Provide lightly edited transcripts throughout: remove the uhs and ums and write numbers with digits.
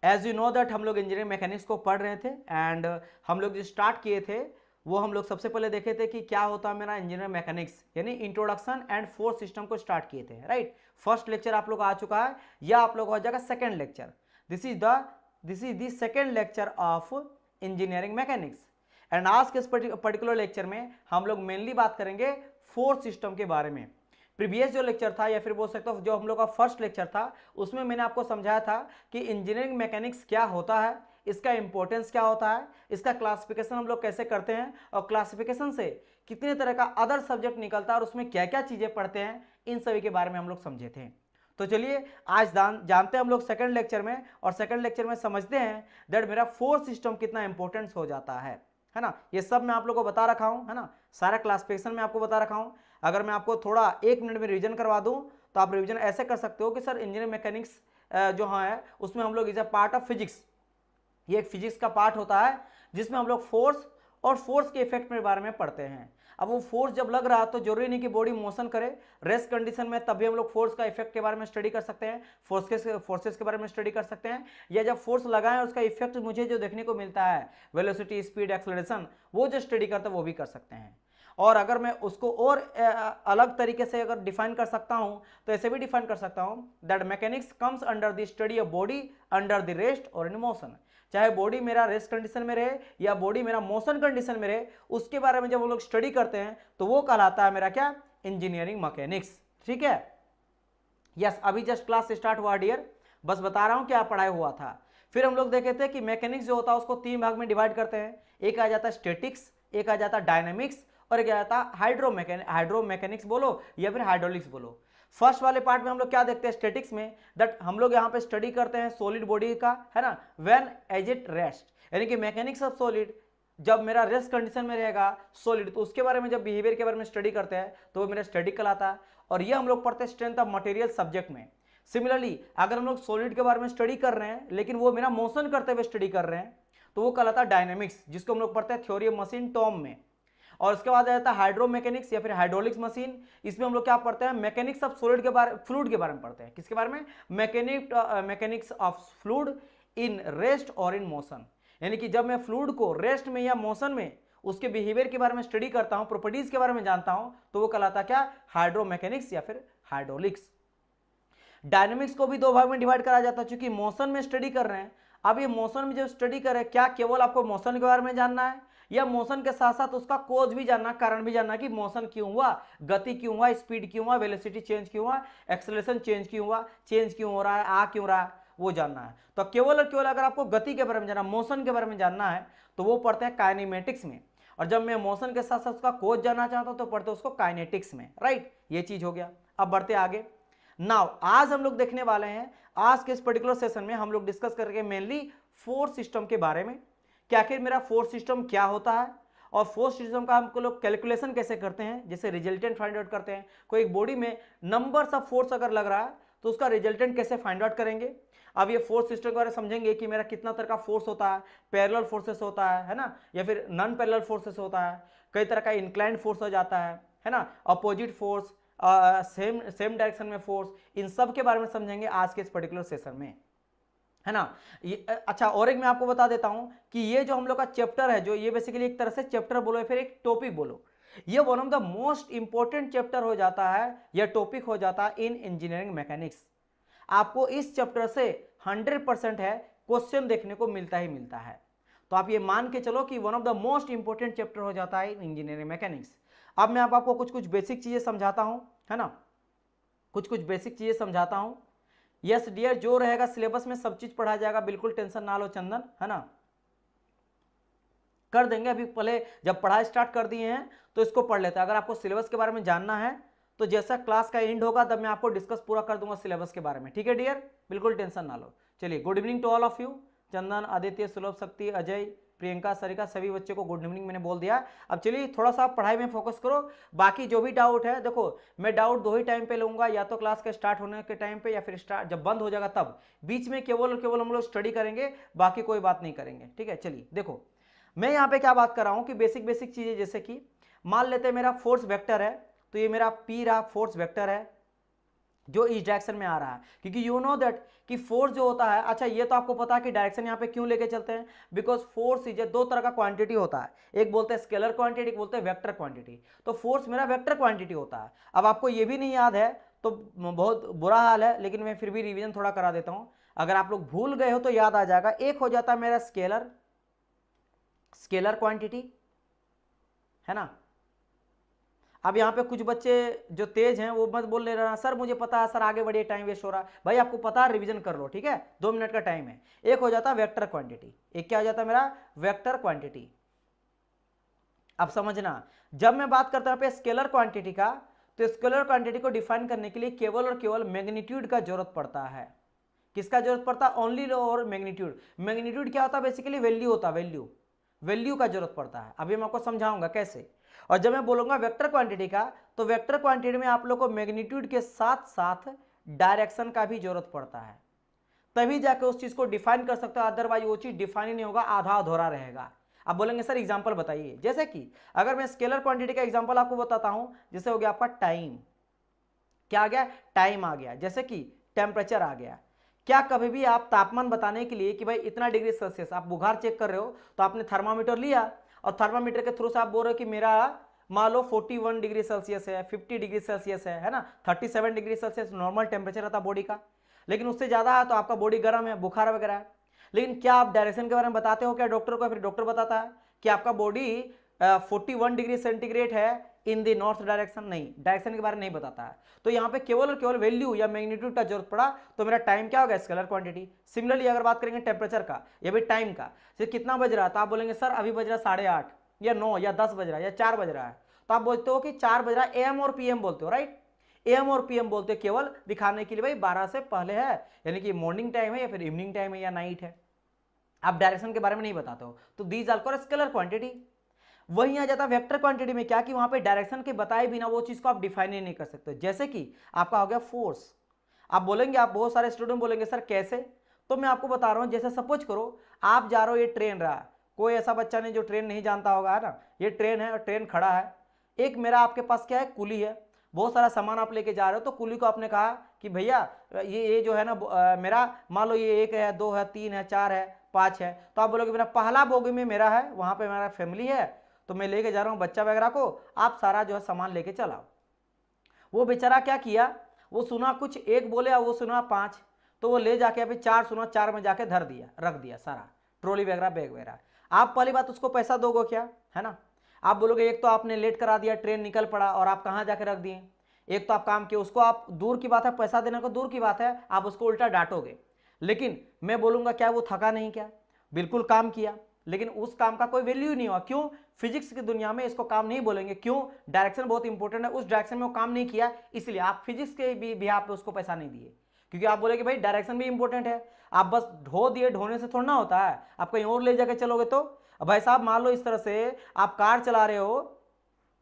As you know that हम लोग engineering mechanics को पढ़ रहे थे एंड हम लोग जो स्टार्ट किए थे वो हम लोग सबसे पहले देखे थे कि क्या होता है मेरा इंजीनियरिंग मैकेनिक्स, यानी इंट्रोडक्शन एंड फोर्स सिस्टम को स्टार्ट किए थे, राइट। फर्स्ट लेक्चर आप लोग आ चुका है, या आप लोग हो जाएगा second lecture. This is the second lecture of engineering mechanics. And आज के इस पर्टिकुलर लेक्चर में हम लोग मेनली बात करेंगे फोर्स सिस्टम के बारे में। प्रीवियस जो लेक्चर था या फिर बोल सकते हो जो हम लोग का फर्स्ट लेक्चर था उसमें मैंने आपको समझाया था कि इंजीनियरिंग मैकेनिक्स क्या होता है, इसका इंपॉर्टेंस क्या होता है, इसका क्लासिफिकेशन हम लोग कैसे करते हैं और क्लासिफिकेशन से कितने तरह का अदर सब्जेक्ट निकलता है और उसमें क्या क्या चीजें पढ़ते हैं, इन सभी के बारे में हम लोग समझे थे। तो चलिए आज जानते हैं हम लोग सेकंड लेक्चर में, और सेकंड लेक्चर में समझते हैं दैट मेरा फोर्स सिस्टम कितना इंपॉर्टेंस हो जाता है ना। ये सब मैं आप लोगों को बता रखा हूं, है ना, सारा क्लासिफिकेशन में आपको बता रखा हूं। अगर मैं आपको थोड़ा 1 मिनट में रिवीजन करवा दूं तो आप रिवीजन ऐसे कर सकते हो कि सर इंजीनियरिंग मैकेनिक्स जो है उसमें हम लोग is a part of physics, ये एक फिजिक्स का पार्ट होता है जिसमें हम लोग फोर्स और फोर्स के इफेक्ट के बारे में पढ़ते हैं। अब वो फोर्स जब लग रहा है तो जरूरी नहीं कि बॉडी मोशन करे, रेस्ट कंडीशन में तब भी हम लोग फोर्स का इफेक्ट के बारे में स्टडी कर सकते हैं, फोर्सेस के बारे में स्टडी कर सकते हैं, या जब फोर्स लगाएं उसका इफेक्ट मुझे जो देखने को मिलता है वेलोसिटी, स्पीड, एक्सेलरेशन, वो जो स्टडी करते हैं वो भी कर सकते हैं। और अगर मैं उसको और अलग तरीके से अगर डिफाइन कर सकता हूं तो ऐसे भी डिफाइन कर सकता हूं that mechanics comes under the study of body under the rest और इन मोशन। चाहे बॉडी मेरा रेस्ट कंडीशन में रहे या बॉडी मेरा मोशन कंडीशन में रहे, उसके बारे में जब हम लोग स्टडी करते हैं तो वो कहलाता है मेरा क्या, इंजीनियरिंग मैकेनिक्स। ठीक है, यस, अभी जस्ट क्लास स्टार्ट हुआ डियर, बस बता रहा हूं क्या पढ़ाई हुआ था। फिर हम लोग देखे थे कि मैकेनिक्स जो होता है उसको 3 भाग में डिवाइड करते हैं, एक आ जाता है स्टैटिक्स, एक आ जाता है डायनेमिक्स, और एक आ जाता है हाइड्रोमैकेनिक्स बोलो या फिर हाइड्रोलिक्स बोलो। फर्स्ट वाले पार्ट में हम लोग क्या देखते हैं स्टैटिक्स में, दैट हम लोग यहाँ पे स्टडी करते हैं सॉलिड बॉडी का, है ना, व्हेन एज इट रेस्ट, यानी कि मैकेनिक्स ऑफ सॉलिड जब मेरा रेस्ट कंडीशन में रहेगा सॉलिड, तो उसके बारे में जब बिहेवियर के बारे में स्टडी करते हैं तो वो मेरा स्टडी कहलाता है। और ये हम लोग पढ़ते हैं स्ट्रेंथ ऑफ मटेरियल सब्जेक्ट में। सिमिलरली अगर हम लोग सॉलिड के बारे में स्टडी कर रहे हैं लेकिन वो मेरा मोशन करते हुए स्टडी कर रहे हैं तो वो कहलाता है डायनेमिक्स, जिसको हम लोग पढ़ते हैं थ्योरी ऑफ मशीन टॉम में। और उसके बाद आ जाता है हाइड्रोमैकेनिक्स या फिर हाइड्रोलिक्स मशीन, इसमें हम लोग क्या पढ़ते हैं, मैकेनिक्स ऑफ सॉलिड के बारे, फ्लूइड के बारे में पढ़ते हैं। किसके बारे में, mechanics of fluid in rest और इन मोशन, यानी कि जब मैं फ्लूइड को रेस्ट में या मोशन में उसके बिहेवियर के बारे में स्टडी करता हूं, प्रॉपर्टीज के बारे में जानता हूं, तो वो कहलाता क्या, हाइड्रोमैकेनिक्स या फिर हाइड्रोलिक्स। डायनेमिक्स को भी 2 भाग में डिवाइड करा जाता है, चूंकि मोशन में स्टडी कर रहे हैं। अब ये मोशन में जो स्टडी कर रहे हैं, क्या केवल आपको मोशन के बारे में जानना है या मोशन के साथ साथ उसका कोज भी जानना, कारण भी जानना कि मोशन क्यों हुआ, गति क्यों हुआ, स्पीड क्यों हुआ, वेलोसिटी चेंज क्यों हुआ, एक्सेलरेशन चेंज क्यों हुआ, चेंज क्यों हो रहा है, आ क्यों रहा है, वो जानना है। तो केवल और केवल अगर आपको गति के बारे में जानना, मोशन के बारे में जानना है तो वो पढ़ते हैं काइनेमेटिक्स में, और जब मैं मोशन के साथ साथ उसका कोज जानना चाहता हूं तो पढ़ते उसको काइनेटिक्स में, राइट। ये चीज हो गया। अब बढ़ते आगे। नाउ आज हम लोग देखने वाले हैं, आज के इस पर्टिकुलर सेशन में हम लोग डिस्कस करेंगे मेनली फोर्स सिस्टम के बारे में, कि आखिर मेरा फोर्स सिस्टम क्या होता है और फोर्स सिस्टम का हम लोग कैलकुलेशन कैसे करते हैं, जैसे रिजल्टेंट फाइंड आउट करते हैं। कोई एक बॉडी में नंबर्स ऑफ फोर्स अगर लग रहा है तो उसका रिजल्टेंट कैसे फाइंड आउट करेंगे। अब ये फोर्स सिस्टम के बारे में समझेंगे कि मेरा कितना तरह का फोर्स होता है, पैरेलल फोर्सेस होता है ना, या फिर नॉन पैरेलल फोर्सेस होता है, कई तरह का इंक्लाइंड फोर्स हो जाता है ना, अपोजिट फोर्स, सेम डायरेक्शन में फोर्स, इन सब के बारे में समझेंगे आज के इस पर्टिकुलर सेशन में, है ना। ये अच्छा, और एक मैं आपको बता देता हूं कि ये जो हम लोग का चैप्टर है, जो ये बेसिकली एक तरह से चैप्टर बोलो या फिर एक टॉपिक बोलो, ये one of the most important chapter हो जाता है या टॉपिक हो जाता है इन इंजीनियरिंग मैकेनिक्स। आपको इस चैप्टर से 100% है क्वेश्चन देखने को मिलता ही मिलता है। तो आप ये मान के चलो कि one of the most important chapter हो जाता है इन इंजीनियरिंग मैकेनिक्स। अब मैं आपको कुछ कुछ बेसिक चीजें समझाता हूं, है ना, कुछ कुछ बेसिक चीजें समझाता हूं। यस डियर, जो रहेगा सिलेबस में सब चीज पढ़ा जाएगा, बिल्कुल टेंशन ना लो चंदन, है ना, कर देंगे। अभी पहले जब पढ़ाई स्टार्ट कर दिए हैं तो इसको पढ़ लेते हैं। अगर आपको सिलेबस के बारे में जानना है तो जैसा क्लास का एंड होगा तब मैं आपको डिस्कस पूरा कर दूंगा सिलेबस के बारे में, ठीक है डियर, बिल्कुल टेंशन ना लो। चलिए, good evening to all of you, Chandan, Aditya, Sulabh, Shakti, Ajay, Priyanka, Sarika, सभी बच्चों को गुड इवनिंग मैंने बोल दिया। अब चलिए थोड़ा सा पढ़ाई में फोकस करो, बाकी जो भी डाउट है, देखो मैं डाउट 2 ही टाइम पे लूंगा, या तो क्लास के स्टार्ट होने के टाइम पे या फिर स्टार्ट जब बंद हो जाएगा तब, बीच में केवल और केवल हम लोग स्टडी करेंगे, बाकी कोई बात नहीं करेंगे, ठीक है। चलिए देखो, मैं यहाँ पे क्या बात कर रहा हूँ कि बेसिक बेसिक चीजें, जैसे कि मान लेते हैं मेरा फोर्स वेक्टर है, तो ये मेरा पी रहा फोर्स वेक्टर है, जो इस डायरेक्शन में आ रहा है, क्योंकि यू नो दैट कि फोर्स जो होता है, अच्छा ये तो आपको पता है कि डायरेक्शन यहाँ पे क्यों लेके चलते हैं, बिकॉज फोर्स इज दो तरह का क्वांटिटी होता है, एक बोलते हैं स्केलर क्वांटिटी, एक बोलते हैं वेक्टर क्वांटिटी। तो फोर्स मेरा वेक्टर क्वांटिटी होता है। अब आपको ये भी नहीं याद है तो बहुत बुरा हाल है, लेकिन मैं फिर भी रिवीजन थोड़ा करा देता हूं। अगर आप लोग भूल गए हो तो याद आ जाएगा। एक हो जाता है मेरा स्केलर क्वांटिटी, है ना। अब यहाँ पे कुछ बच्चे जो तेज हैं वो मत बोल ले रहा सर मुझे पता है सर, आगे बढ़िए, टाइम वेस्ट हो रहा है। भाई आपको पता है, रिवीजन कर लो, ठीक है, 2 मिनट का टाइम है। एक हो जाता है वेक्टर क्वांटिटी, एक क्या हो जाता है मेरा वेक्टर क्वांटिटी। अब समझना, जब मैं बात करता हूं पे स्केलर क्वांटिटी का, तो स्केलर क्वांटिटी को डिफाइन करने के लिए केवल और केवल मैग्नीट्यूड का जरूरत पड़ता है। किसका जरूरत पड़ता है? ओनली और मैग्नीट्यूड। मैग्नीट्यूड क्या होता है? बेसिकली वैल्यू होता है, वैल्यू का जरूरत पड़ता है। अभी मैं आपको समझाऊंगा कैसे। और जब मैं बोलूंगा वेक्टर क्वांटिटी का, तो वेक्टर क्वांटिटी में आप लोग को मैग्नीट्यूड के साथ साथ डायरेक्शन का भी जरूरत पड़ता है, तभी जाकर उस चीज को डिफाइन कर सकते हो, अदरवाइज वो चीज डिफाइन ही नहीं होगा, आधा अधूरा रहेगा। आप बोलेंगे सर एग्जांपल बताइए, जैसे कि अगर मैं स्केलर क्वांटिटी का एग्जांपल आपको बताता हूं, जैसे हो गया आपका टाइम। क्या आ गया? टाइम आ गया। जैसे कि टेम्परेचर आ गया। क्या कभी भी आप तापमान बताने के लिए कि भाई इतना डिग्री सेल्सियस, आप बुखार चेक कर रहे हो तो आपने थर्मामीटर लिया और थर्मामीटर के थ्रू से आप बोल रहे हो कि मेरा मान लो 41 डिग्री सेल्सियस है, 50 डिग्री सेल्सियस है ना, 37 डिग्री सेल्सियस नॉर्मल टेम्परेचर रहता बॉडी का। लेकिन उससे ज्यादा है तो आपका बॉडी गर्म है, बुखार वगैरह है। लेकिन क्या आप डायरेक्शन के बारे में बताते हो क्या डॉक्टर को? फिर डॉक्टर बताता है कि आपका बॉडी 41 डिग्री सेंटीग्रेड है इन द नॉर्थ डायरेक्शन। नहीं, डायरेक्शन के बारे में नहीं बताता है। तो यहाँ पे केवल और केवल वैल्यू या मैग्नीट्यूड का जरूरत पड़ा तो मेरा टाइम क्या होगा? Scalar quantity. सिमिलरली अगर बात करेंगे टेम्परेचर का या भी टाइम का, जैसे कितना बज रहा है तो आप बोलेंगे सर अभी बज रहा 8:30 या 9 या 10 बज रहा है या 4 बज रहा है, तो आप बोलते हो कि 4 बज रहा है। एम और पीएम बोलते हो, राइट। एम और पीएम बोलते हो केवल दिखाने के लिए भाई 12 से पहले है, यानी कि मॉर्निंग टाइम है या फिर इवनिंग टाइम है या नाइट है। आप डायरेक्शन के बारे में नहीं बताते हो, तो these are called scalar quantity. वहीं आ जाता है वेक्टर क्वांटिटी में, क्या कि वहां पे डायरेक्शन के बताए बिना वो चीज को आप डिफाइन ही नहीं कर सकते। जैसे कि आपका हो गया फोर्स। आप बोलेंगे, आप बहुत सारे स्टूडेंट बोलेंगे सर कैसे, तो मैं आपको बता रहा हूं। जैसे सपोज करो आप जा रहे हो, ये ट्रेन रहा, कोई ऐसा बच्चा नहीं जो ट्रेन नहीं जानता होगा, है ना। ये ट्रेन है और ट्रेन खड़ा है। एक मेरा आपके पास क्या है? कुली है। बहुत सारा सामान आप लेके जा रहे हो, तो कुली को आपने कहा कि भैया ये जो है ना मेरा मान लो ये 1 है, 2 है, 3 है, 4 है, 5 है। तो आप बोलोगे मेरा पहला बोगी में मेरा है, वहां पे मेरा फैमिली है, तो मैं लेके जा रहा हूँ बच्चा वगैरह को, आप सारा जो है सामान लेके चलाओ। वो बेचारा क्या किया, वो सुना कुछ एक बोले और वो सुना 5, तो वो ले जाके अभी 4 सुना, 4 में जाके धर दिया, रख दिया सारा ट्रॉली वगैरह, बैग वगैरह। आप पहली बात उसको पैसा दोगे क्या? है ना। आप बोलोगे एक तो आपने लेट करा दिया, ट्रेन निकल पड़ा और आप कहाँ जाके रख दिए। एक तो आप काम किए, उसको आप दूर की बात है, पैसा देने को दूर की बात है, आप उसको उल्टा डांटोगे। लेकिन मैं बोलूंगा क्या वो थका नहीं? क्या बिल्कुल काम किया, लेकिन उस काम का कोई वैल्यू नहीं हुआ। क्यों? फिजिक्स की दुनिया में इसको काम नहीं बोलेंगे। क्यों? डायरेक्शन बहुत इंपॉर्टेंट है, उस डायरेक्शन में वो काम नहीं किया, इसलिए आप फिजिक्स के भी बिहार पे उसको पैसा नहीं दिए। क्योंकि आप बोले कि भाई डायरेक्शन भी इंपॉर्टेंट है, आप बस ढो दिए, ढोने से थोड़ा ना होता है, आप कहीं और ले जाके चलोगे तो। अब भाई साहब मान लो इस तरह से आप कार चला रहे हो,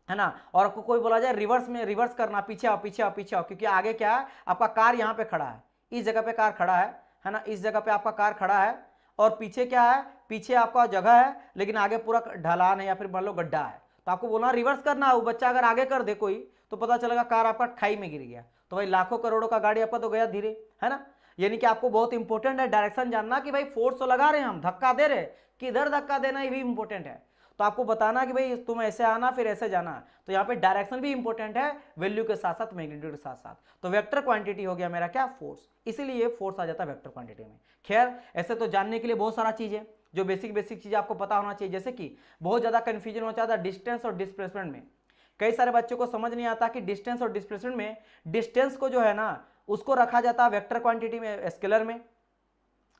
है ना, और आपको कोई बोला जाए रिवर्स में, रिवर्स करना, पीछे आओ पीछे आओ पीछे आओ, क्योंकि आगे क्या है, आपका कार यहाँ पे खड़ा है, इस जगह पे कार खड़ा है ना, इस जगह पे आपका कार खड़ा है, और पीछे क्या है, पीछे आपका जगह है लेकिन आगे पूरा ढलान है या फिर मान लो गड्ढा है, तो आपको बोलना रिवर्स करना है। वो बच्चा अगर आगे कर दे कोई, तो पता चलेगा कार आपका खाई में गिर गया, तो भाई लाखों करोड़ों का गाड़ी आपका तो गया धीरे, है ना। यानी कि आपको बहुत इंपॉर्टेंट है डायरेक्शन जानना, कि भाई फोर्स तो लगा रहे हैं हम, धक्का दे रहे, किधर धक्का देना ये भी इंपॉर्टेंट है। तो आपको बताना कि भाई तुम ऐसे आना फिर ऐसे जाना, तो यहाँ पे डायरेक्शन भी इंपॉर्टेंट है, वैल्यू के साथ साथ मैग्नीट्यूड के साथ साथ। तो वेक्टर क्वांटिटी हो गया मेरा क्या? फोर्स। इसीलिए फोर्स आ जाता है वेक्टर क्वांटिटी में। खैर ऐसे तो जानने के लिए बहुत सारा चीज है, जो बेसिक बेसिक चीज आपको पता होना चाहिए। जैसे कि बहुत ज्यादा कंफ्यूजन हो जाता है डिस्टेंस और डिस्प्लेसमेंट में। कई सारे बच्चों को समझ नहीं आता कि डिस्टेंस और डिस्प्लेसमेंट में डिस्टेंस को जो है ना उसको रखा जाता है वेक्टर क्वांटिटी में, स्केलर में,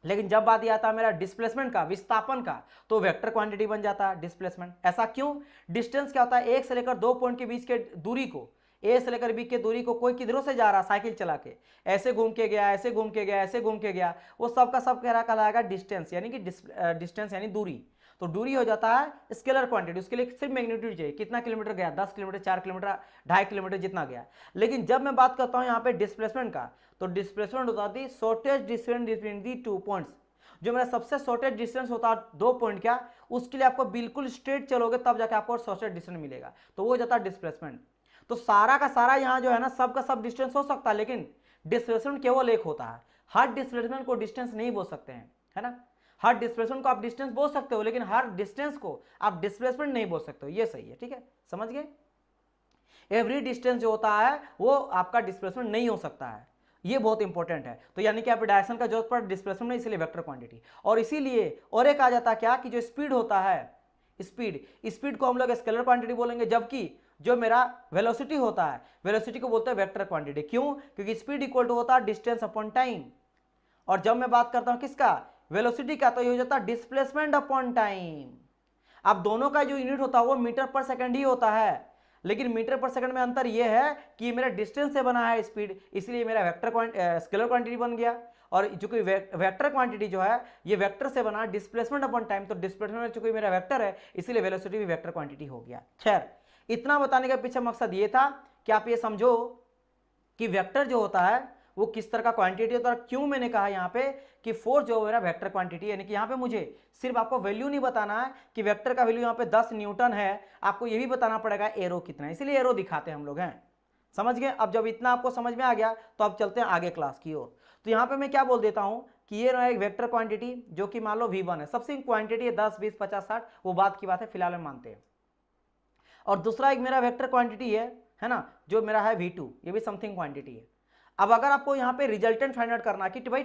लेकिन जब बात आता है मेरा डिस्प्लेसमेंट का, विस्थापन का, तो वेक्टर क्वांटिटी बन जाता है डिस्प्लेसमेंट। ऐसा क्यों? डिस्टेंस क्या होता है? एक से लेकर 2 पॉइंट के बीच के दूरी को, ए से लेकर बी के दूरी को कोई किधरों से जा रहा साइकिल चला के, ऐसे घूम के गया, ऐसे घूम के गया, ऐसे घूम के गया, वो सब का सब कह रहा कहलाएगा डिस्टेंस, यानी कि डिस्टेंस यानी दूरी। तो दूरी हो जाता है स्केलर क्वांटिटी, उसके लिए सिर्फ मैग्नीट्यूड चाहिए, कितना किलोमीटर गया, 10 किलोमीटर, 4 किलोमीटर, 2.5 किलोमीटर, जितना गया। लेकिन जब मैं बात करता हूं यहाँ पे डिस्प्लेसमेंट का, तो डिस्प्लेसमेंट होता है shortest distance between the 2 points. जो मेरा सबसे शॉर्टेस्ट डिस्टेंस होता है 2 पॉइंट क्या, उसके लिए आपको बिल्कुल स्ट्रेट चलोगे तब जाके आपको शॉर्टेस्ट डिस्टेंस मिलेगा, तो वो हो जाता है डिस्प्लेसमेंट। तो सारा का सारा यहाँ जो है ना सब का सब डिस्टेंस हो सकता है, लेकिन डिस्प्लेसमेंट केवल एक होता है, हर डिस्प्लेसमेंट को डिस्टेंस नहीं बोल सकते हैं, है ना। हर डिस्प्लेसमेंट को आप डिस्टेंस बोल सकते हो, लेकिन हर डिस्टेंस को आप डिस्प्लेसमेंट नहीं बोल सकते हो, ये सही है, ठीक है, समझ गए। एवरी डिस्टेंस जो होता है वो आपका डिस्प्लेसमेंट नहीं हो सकता है, ये बहुत इंपॉर्टेंट है। तो यानी कि आप डायरेक्शन का जरूरत पड़ डिस्प्लेसमेंट नहीं, इसलिए वेक्टर क्वांटिटी। और इसीलिए और एक आ जाता है क्या कि जो स्पीड होता है, स्पीड को हम लोग स्केलर क्वांटिटी बोलेंगे, जबकि जो मेरा वेलोसिटी होता है, वेलोसिटी को बोलते हैं वेक्टर क्वांटिटी। क्यों? क्योंकि स्पीड इक्वल टू होता है डिस्टेंस अपॉन टाइम, और जब मैं बात करता हूं किसका, वेलोसिटी का, तो ये हो जाता है डिस्प्लेसमेंट अपॉन टाइम। अब दोनों का जो यूनिट होता है वो मीटर पर सेकंड ही होता है, लेकिन मीटर पर सेकंड में अंतर यह है कि मेरा डिस्टेंस से बना है स्पीड, इसलिए मेरा वेक्टर स्केलर क्वांटिटी बन गया। और चूंकि वेक्टर क्वांटिटी जो है ये वेक्टर से बना, डिस्प्लेसमेंट अपॉन टाइम, तो डिस्प्लेसमेंट चूंकि मेरा वेक्टर है इसलिए वेलोसिटी भी वेक्टर क्वांटिटी हो गया। खैर, इतना बताने का पीछे मकसद ये था कि आप ये समझो कि वेक्टर जो होता है वो किस तरह का क्वांटिटी होता है। क्यों मैंने कहा यहाँ पे कि फोर्स जो मेरा वेक्टर क्वांटिटी है, यानी कि यहाँ पे मुझे सिर्फ आपको वैल्यू नहीं बताना है कि वेक्टर का वैल्यू यहाँ पे 10 न्यूटन है, आपको ये भी बताना पड़ेगा एरो कितना है, इसलिए एरो दिखाते हैं हम लोग हैं, समझ गए। अब जब इतना आपको समझ में आ गया तो अब चलते हैं आगे क्लास की ओर। तो यहाँ पे मैं क्या बोल देता हूँ कि ये रहा एक वेक्टर क्वांटिटी जो कि मान लो V1 है, सबसे क्वांटिटी है 10 20 50 60, वो बात की बात है, फिलहाल हम मानते हैं। और दूसरा एक मेरा वेक्टर क्वांटिटी है ना, जो मेरा है V2, ये भी समथिंग क्वांटिटी है। अब अगर आपको यहाँ पे रिजल्टेंट फाइंड आउट करना है कि भाई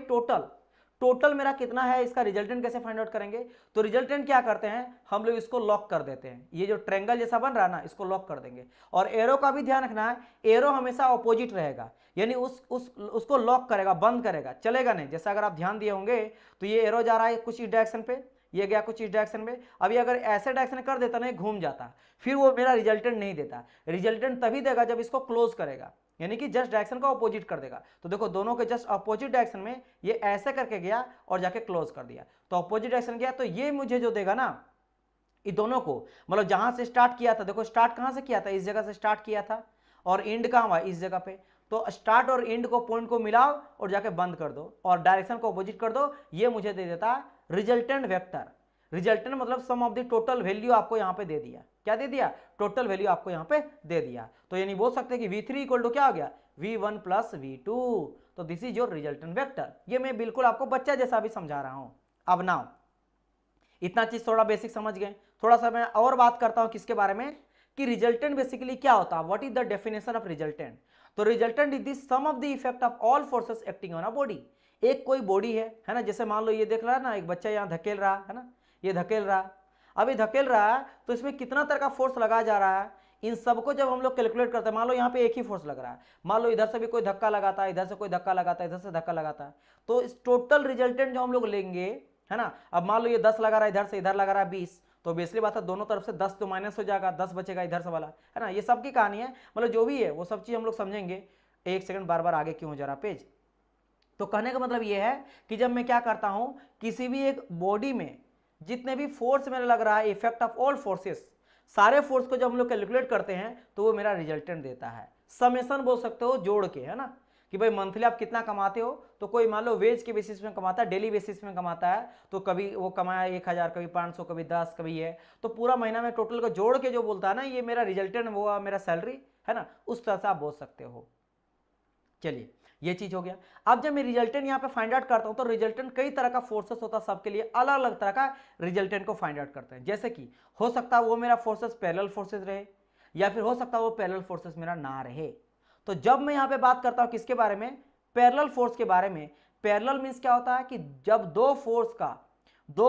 टोटल मेरा कितना है, इसका रिजल्टेंट कैसे फाइंड आउट करेंगे, तो रिजल्टेंट क्या करते हैं हम लोग, इसको लॉक कर देते हैं, ये जो ट्रायंगल जैसा बन रहा है ना इसको लॉक कर देंगे। और एरो का भी ध्यान रखना है, एरो हमेशा अपोजिट रहेगा, यानी उसको लॉक करेगा, बंद करेगा, चलेगा नहीं। जैसा अगर आप ध्यान दिए होंगे तो ये एरो जा रहा है कुछ इस डायरेक्शन पे, ये गया कुछ इस डायरेक्शन में, अभी अगर ऐसे डायरेक्शन कर देता ना घूम जाता, फिर वो मेरा रिजल्टेंट नहीं देता। रिजल्टेंट तभी देगा जब इसको क्लोज करेगा, यानी कि जस्ट डायरेक्शन का अपोजिट कर देगा। तो देखो दोनों के जस्ट अपोजिट डायरेक्शन में ये ऐसे करके गया और जाके क्लोज कर दिया, तो अपोजिट डायरेक्शन गया, तो ये मुझे जो देगा ना, ये दोनों को मतलब जहां से स्टार्ट किया था, देखो स्टार्ट कहां से किया था, इस जगह से स्टार्ट किया था, और एंड कहां हुआ, इस जगह पे। तो स्टार्ट और एंड को पॉइंट को मिलाओ और जाके बंद कर दो और डायरेक्शन को अपोजिट कर दो, ये मुझे दे देता है रिजल्टेंट वेक्टर। रिजल्टेंट मतलब सम ऑफ द टोटल वैल्यू आपको यहाँ पे दे दिया, क्या दे दिया, टोटल वैल्यू आपको यहाँ पे दे दिया। तो यानी बोल सकते हैं कि V3 इक्वल टू क्या हो गया, V1 प्लस V2, तो this is your resultant vector. ये मैं बिल्कुल आपको बच्चा जैसा भी समझा रहा हूं। अब नाउ इतना चीज थोड़ा बेसिक समझ गए, थोड़ा सा मैं और बात करता हूं किसके बारे में, कि रिजल्टेंट बेसिकली क्या होता है, what is the definition of resultant. तो resultant is the sum of the effect of all forces acting on a body. एक कोई बॉडी है ना, जैसे मान लो ये देख रहा है ना, एक बच्चा यहाँ धकेल रहा है ना, ये धकेल रहा है, अभी धकेल रहा है, तो इसमें कितना तरह का फोर्स लगाया जा रहा है, इन सबको जब हम लोग कैलकुलेट करते हैं, मान लो यहाँ पे एक ही फोर्स लग रहा है, मान लो इधर से भी कोई धक्का लगाता है, इधर से कोई धक्का लगाता है, इधर से धक्का लगाता है, तो इस टोटल रिजल्टेंट जो हम लोग लेंगे, है ना। अब मान लो ये 10 लगा रहा है इधर से, इधर लगा रहा है 20, तो बेसिकली बात है दोनों तरफ से 10 तो माइनस हो जाएगा, 10 बचेगा इधर से वाला, है ना। ये सब की कहानी है, मतलब जो भी है वो सब चीज हम लोग समझेंगे। एक सेकंड, बार बार आगे क्यों हो जा रहा पेज। तो कहने का मतलब ये है कि जब मैं क्या करता हूं, किसी भी एक बॉडी में जितने भी फोर्स मेरा लग रहा है, इफेक्ट ऑफ ऑल फोर्सेस, सारे फोर्स को जब हम लोग कैलकुलेट करते हैं तो वो मेरा रिजल्टेंट देता है। समेशन बोल सकते हो जोड़ के, है ना, कि भाई मंथली आप कितना कमाते हो, तो कोई मान लो वेज के बेसिस में कमाता है, डेली बेसिस में कमाता है, तो कभी वो कमाया 1000, कभी 500, कभी 10, कभी है, तो पूरा महीना में टोटल को जोड़ के जो बोलता है ना, ये मेरा रिजल्टेंट हुआ, मेरा सैलरी, है ना, उस तरह से आप बोल सकते हो। चलिए ये चीज हो गया। अब जब मैं रिजल्टेंट यहाँ पे फाइंड आउट करता हूं, तो रिजल्टेंट कई तरह का फोर्सेस होता है, सबके लिए अलग अलग तरह का रिजल्टेंट को फाइंड आउट करते हैं। जैसे कि हो सकता है वो मेरा फोर्सेस पैरेलल फोर्सेस रहे, या फिर हो सकता है वो पैरेलल फोर्सेस मेरा ना रहे। तो जब मैं यहाँ पे बात करता हूँ किसके बारे में, पैरेलल फोर्स के बारे में। पैरेलल मीन्स क्या होता है कि जब दो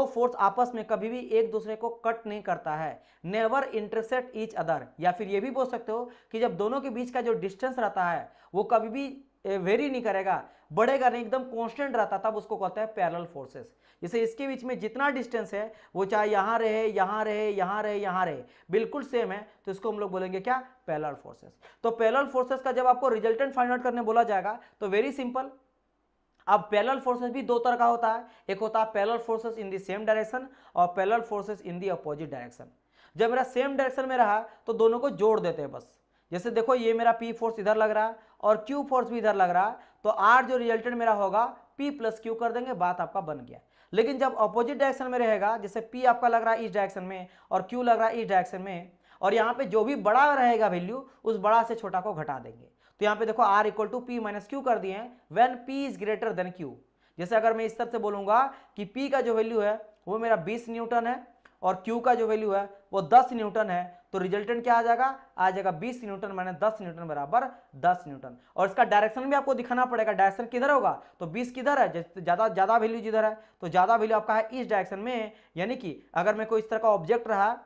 फोर्स आपस में कभी भी एक दूसरे को कट नहीं करता है, नेवर इंटरसेक्ट ईच अदर। या फिर ये भी बोल सकते हो कि जब दोनों के बीच का जो डिस्टेंस रहता है वो कभी भी वेरी नहीं करेगा, बढ़ेगा नहीं, एकदम कांस्टेंट रहता, तब उसको कहते हैं पैरेलल फोर्सेस। जैसे इसके बीच में जितना डिस्टेंस है वो चाहे यहां रहे, यहां रहे, यहां रहे, यहां रहे, बिल्कुल सेम है, तो इसको हम लोग बोलेंगे क्या, पैरेलल फोर्सेस। तो पैरेलल फोर्सेस का जब आपको रिजल्टेंट फाइंड आउट करने बोला जाएगा तो वेरी सिंपल। अब पैरेलल फोर्सेस भी दो तरह का होता है, एक होता है parallel forces in the same direction और parallel forces in the opposite direction. जब मेरा सेम डायरेक्शन में रहा तो दोनों को जोड़ देते हैं बस। जैसे देखो ये मेरा P फोर्स इधर लग रहा है और Q फोर्स भी इधर लग रहा है, तो R जो रिजल्टेंट मेरा होगा P प्लस Q कर देंगे, बात आपका बन गया। लेकिन जब अपोजिट डायरेक्शन में रहेगा, जैसे P आपका लग रहा है इस डायरेक्शन में और Q लग रहा है इस डायरेक्शन में, और यहाँ पे जो भी बड़ा रहेगा वैल्यू, उस बड़ा से छोटा को घटा देंगे, तो यहाँ पे देखो r equal to p minus q कर दिए हैं when p is greater than q। जैसे अगर मैं इस तरह से बोलूंगा कि p का जो वैल्यू है वो मेरा 20 न्यूटन है और q का जो वैल्यू है वो 10 न्यूटन है, तो रिजल्टेंट क्या आ जाएगा 20 न्यूटन माइनस 10 न्यूटन बराबर 10 न्यूटन। और इसका डायरेक्शन भी आपको दिखाना पड़ेगा, डायरेक्शन किधर होगा, तो 20 किधर है, ज्यादा ज्यादा वैल्यू जिधर है, तो ज्यादा वैल्यू आपका है इस डायरेक्शन में। यानी कि अगर मैं कोई इस तरह का ऑब्जेक्ट रहा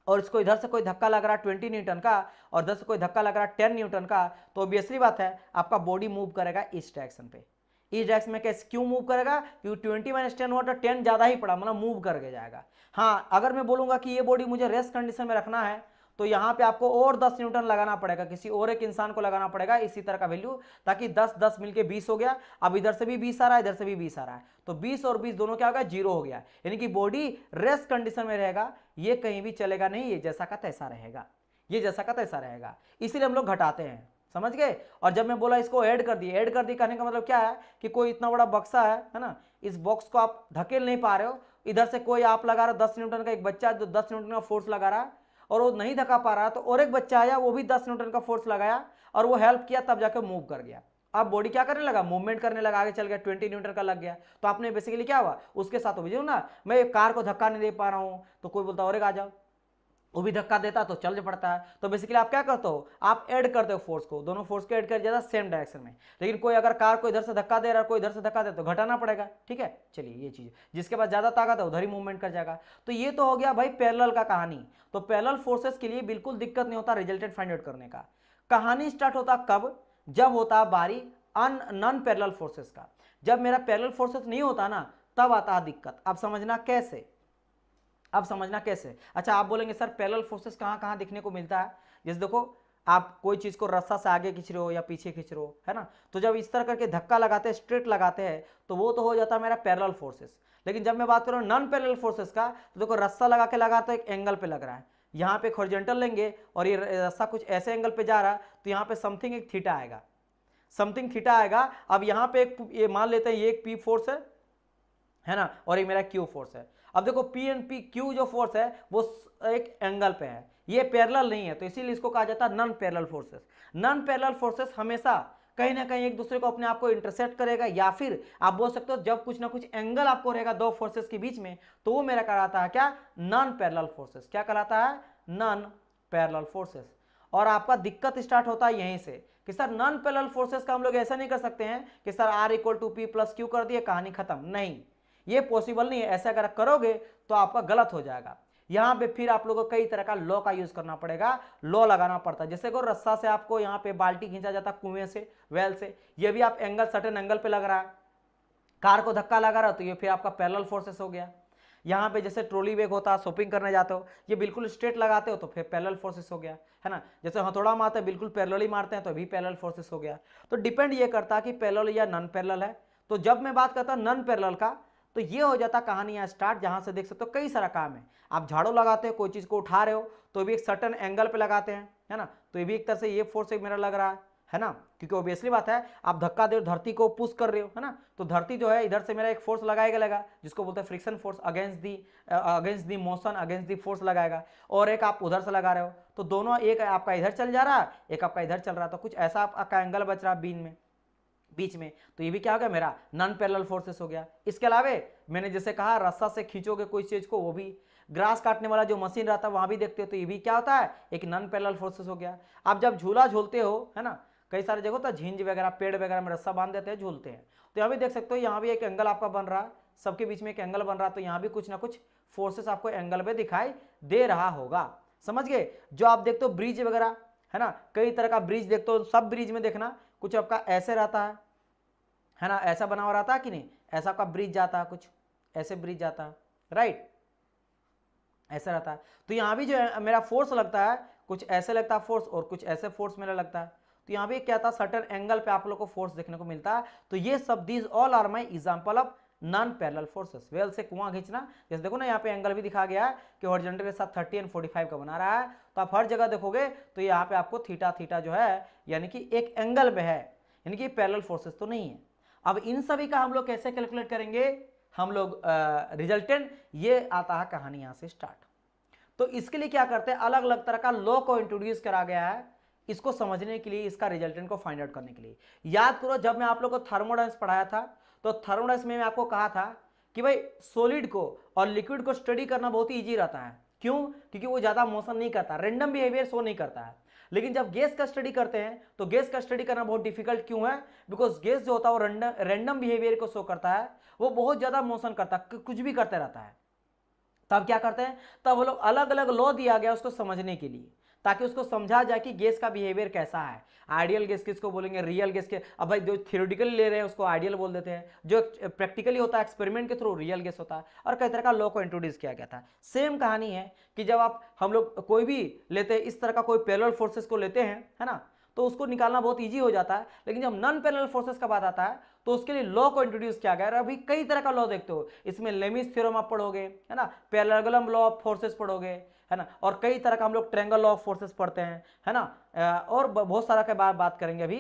और इसको इधर से कोई धक्का लग रहा है 20 न्यूटन का और इधर से कोई धक्का लग रहा है 10 न्यूटन का, तो ऑब्वियसली बात है आपका बॉडी मूव करेगा इस डायरेक्शन पे। इस डायरेक्शन में कैसे क्यों मूव करेगा, क्योंकि 20 माइनस 10 हुआ तो 10 ज्यादा ही पड़ा, मतलब मूव करके जाएगा। हाँ, अगर मैं बोलूंगा कि ये बॉडी मुझे रेस्ट कंडीशन में रखना है तो यहाँ पे आपको और 10 न्यूटन लगाना पड़ेगा, किसी और एक इंसान को लगाना पड़ेगा इसी तरह का वैल्यू, ताकि 10 10 मिलके 20 हो गया। अब इधर से भी 20 आ रहा है, इधर से भी 20 आ रहा है, तो 20 और 20 दोनों क्या हो गया, 0 हो गया। यानी कि बॉडी रेस्ट कंडीशन में रहेगा, ये कहीं भी चलेगा नहीं, ये जैसा का तैसा रहेगा, ये जैसा का तैसा रहेगा। इसीलिए हम लोग घटाते हैं, समझ गए। और जब मैं बोला इसको ऐड कर दिए, ऐड कर दिए कहने का मतलब क्या है कि कोई इतना बड़ा बक्सा है ना, इस बॉक्स को आप धकेल नहीं पा रहे हो, इधर से कोई आप लगा रहा 10 न्यूटन का एक बच्चा जो 10 न्यूटन का फोर्स लगा रहा है और वो नहीं धक्का पा रहा, तो और एक बच्चा आया वो भी 10 न्यूटन का फोर्स लगाया और वो हेल्प किया, तब जाकर मूव कर गया। अब बॉडी क्या करने लगा, मूवमेंट करने लगा, आगे चल गया, 20 न्यूटन का लग गया। तो आपने बेसिकली क्या हुआ उसके साथ, बुझो ना, मैं कार को धक्का नहीं दे पा रहा हूं तो कोई बोलता और एक आ जाओ, वो भी धक्का देता तो चल पड़ता है। तो बेसिकली आप क्या करते हो, आप ऐड करते हो फोर्स को, दोनों फोर्स को ऐड कर जाता सेम डायरेक्शन में। लेकिन कोई अगर कार को इधर से धक्का दे रहा है, कोई इधर से धक्का दे तो घटाना पड़ेगा, ठीक है। चलिए ये चीज, जिसके पास ज्यादा ताकत है उधर ही मूवमेंट कर जाएगा। तो ये तो हो गया भाई पैरेलल का कहानी। तो पैरेलल फोर्सेस के लिए बिल्कुल दिक्कत नहीं होता रिजल्टेंट फाइंड आउट करने का। कहानी स्टार्ट होता कब, जब होता बारी नॉन पैरेलल फोर्सेस का। जब मेरा पैरेलल फोर्सेस नहीं होता ना, तब आता दिक्कत। अब समझना कैसे, अब समझना कैसे। अच्छा, आप बोलेंगे सर पैरेलल फोर्सेस कहां कहां दिखने को मिलता है। जैसे देखो, आप कोई चीज को रस्सा से आगे खींच रहे हो या पीछे खींच रहे हो, है ना, तो जब इस तरह करके धक्का लगाते हैं, स्ट्रेट लगाते हैं, तो वो तो हो जाता है मेरा पैरेलल फोर्सेस। लेकिन जब मैं बात करूं नॉन पैरेलल फोर्सेस का, तो देखो रस्सा लगा के लगाते एक एंगल पे लग रहा है, यहाँ पे हॉरिजॉन्टल लेंगे और ये रस्सा कुछ ऐसे एंगल पे जा रहा है, तो यहाँ पे समथिंग एक थीटा आएगा, समथिंग थीटा आएगा। अब यहाँ पे एक ये मान लेते हैं ये एक पी फोर्स है ना, और ये मेरा क्यू फोर्स है। अब देखो पी एंड पी क्यू जो फोर्स है वो एक एंगल पे है, ये पैरेलल नहीं है, तो इसीलिए इसको कहा जाता है non parallel forces. Non parallel forces हमेशा कहीं ना कहीं एक दूसरे को अपने आप को इंटरसेक्ट करेगा, या फिर आप बोल सकते हो जब कुछ ना कुछ एंगल आपको रहेगा दो फोर्सेस के बीच में, तो वो मेरा कहलाता है क्या, नॉन पैरेलल फोर्सेस। क्या कहलाता है, नॉन पैरेलल फोर्सेस। और आपका दिक्कत स्टार्ट होता है यहीं से कि सर नॉन पैरेलल फोर्सेस का हम लोग ऐसा नहीं कर सकते हैं कि sir r equal to p plus q कर दिए, कहानी खत्म। नहीं, ये पॉसिबल नहीं है। ऐसा अगर करोगे तो आपका गलत हो जाएगा। यहां पे फिर आप लोगों को कई तरह का लॉ का यूज करना पड़ेगा, लॉ लगाना पड़ता है। जैसे को रस्सा से आपको यहाँ पे बाल्टी खींचा जाता कुएं से, वेल से, ये भी आप एंगल सर्टेन एंगल पे लग रहा है, कार को धक्का लगा रहा है, तो ये फिर आपका पैरेलल फोर्सेस हो गया। यहाँ पे जैसे ट्रॉली बैग होता है, शॉपिंग करने जाते हो, ये बिल्कुल स्ट्रेट लगाते हो तो फिर पैरेलल फोर्सेस हो गया, है ना। जैसे हथौड़ा मारते हैं बिल्कुल पैरेलली मारते हैं तो भी पैरेलल फोर्सेस हो गया। तो डिपेंड ये करता है कि पैरेलल या नॉन पैरेलल है। तो जब मैं बात करता हूँ नॉन पैरेलल का, तो ये हो जाता कहानी यहाँ स्टार्ट, जहां से देख सकते हो कई सारा काम है। आप झाड़ू लगाते हो, कोई चीज को उठा रहे हो तो भी एक सर्टेन एंगल पे लगाते हैं, है ना, तो ये भी एक तरह से ये फोर्स एक मेरा लग रहा है ना, क्योंकि ऑब्वियसली बात है आप धक्का दे धरती को पुश कर रहे हो, है ना, तो धरती जो है इधर से मेरा एक फोर्स लगाएगा लगा, जिसको बोलते हैं friction force, against the motion, against the force लगाएगा। और एक आप उधर से लगा रहे हो, तो दोनों, एक आपका इधर चल जा रहा है, एक आपका इधर चल रहा है, तो कुछ ऐसा आपका एंगल बच रहा है बीच में, तो ये भी क्या हो गया, मेरा नॉन पैरेलल फोर्सेस हो गया। इसके अलावा मैंने जैसे कहा रस्सा से खींचोगे कोई चीज को, वो भी ग्रास काटने वाला जो मशीन रहता है वहां भी देखते हो, तो ये भी क्या होता है, एक नॉन पैरेलल फोर्सेस हो गया। आप जब झूला झूलते हो, है ना, कई सारे जगह होता है झींज वगैरह पेड़ वगैरह में रस्सा बांध देते हैं, झूलते हैं, तो यहाँ भी देख सकते हो, यहाँ भी एक एंगल आपका बन रहा है, सबके बीच में एक एंगल बन रहा है, तो यहाँ भी कुछ ना कुछ फोर्सेस आपको एंगल पे दिखाई दे रहा होगा, समझ गए। जो आप देखते हो ब्रिज वगैरह, है ना, कई तरह का ब्रिज देखते हो, सब ब्रिज में देखना कुछ आपका ऐसे रहता है ना, ऐसा बना हुआ रहता है कि नहीं, ऐसा आपका ब्रिज जाता है, कुछ ऐसे ब्रिज जाता है, राइट, ऐसा रहता है। तो यहाँ भी जो है मेरा फोर्स लगता है, कुछ ऐसे लगता है फोर्स और कुछ ऐसे फोर्स मेरा लगता है, तो यहाँ भी क्या था, सर्टेन एंगल पे आप लोग को फोर्स देखने को मिलता है। तो ये सब these all are my example of non parallel forces. Well से कुआं खींचना, जैसे देखो ना यहाँ पे एंगल भी दिखा गया है कि हॉरिजॉन्टल के साथ 30 और 45 का बना रहा है, तो आप हर जगह देखोगे तो यहाँ पे आपको थीटा थीटा जो है यानी कि एक एंगल पे है, यानी कि पैरेलल फोर्सेस तो नहीं है। अब इन सभी का हम लोग कैसे कैलकुलेट करेंगे, हम लोग रिजल्टेंट, ये आता है कहानी यहाँ से स्टार्ट। तो इसके लिए क्या करते हैं, अलग अलग तरह का लॉ को इंट्रोड्यूस करा गया है इसको समझने के लिए, इसका रिजल्टेंट को फाइंड आउट करने के लिए। याद करो जब मैं आप लोगों को थर्मोडायनेमिक्स पढ़ाया था तो थर्मोडायनेमिक्स में मैं आपको कहा था कि भाई सॉलिड को और लिक्विड को स्टडी करना बहुत ही ईजी रहता है। क्यों? क्योंकि वो ज्यादा मोशन नहीं करता, रेंडम बिहेवियर शो नहीं करता है। लेकिन जब गैस का स्टडी करते हैं तो गैस का स्टडी करना बहुत डिफिकल्ट क्यों है? बिकॉज गैस जो होता है वो रेंडम बिहेवियर को शो करता है, वो बहुत ज्यादा मोशन करता है, कुछ भी करते रहता है। तब क्या करते हैं? तब वो लोग अलग अलग लॉ दिया गया उसको समझने के लिए, ताकि उसको समझा जाए कि गैस का बिहेवियर कैसा है। आइडियल गैस किसको बोलेंगे, रियल गैस के। अब भाई जो थियोरेटिकली ले रहे हैं उसको आइडियल बोल देते हैं, जो प्रैक्टिकली होता है एक्सपेरिमेंट के थ्रू रियल गैस होता है, और कई तरह का लॉ को इंट्रोड्यूस किया गया था। सेम कहानी है कि जब हम लोग कोई भी लेते हैं इस तरह का कोई पैरेलल फोर्सेस को लेते हैं, है ना, तो उसको निकालना बहुत ईजी हो जाता है। लेकिन जब नॉन पैरेलल फोर्सेस का बात आता है तो उसके लिए लॉ को इंट्रोड्यूस किया गया है। अभी कई तरह का लॉ देखते हो, इसमें लेमिस थ्योरम आप पढ़ोगे, है ना, पैरेललोग्राम लॉ ऑफ फोर्सेस पढ़ोगे, है ना, और कई तरह का हम लोग ट्रायंगल लॉ ऑफ फोर्सेस पढ़ते हैं, है ना, और बहुत सारा के बात करेंगे अभी,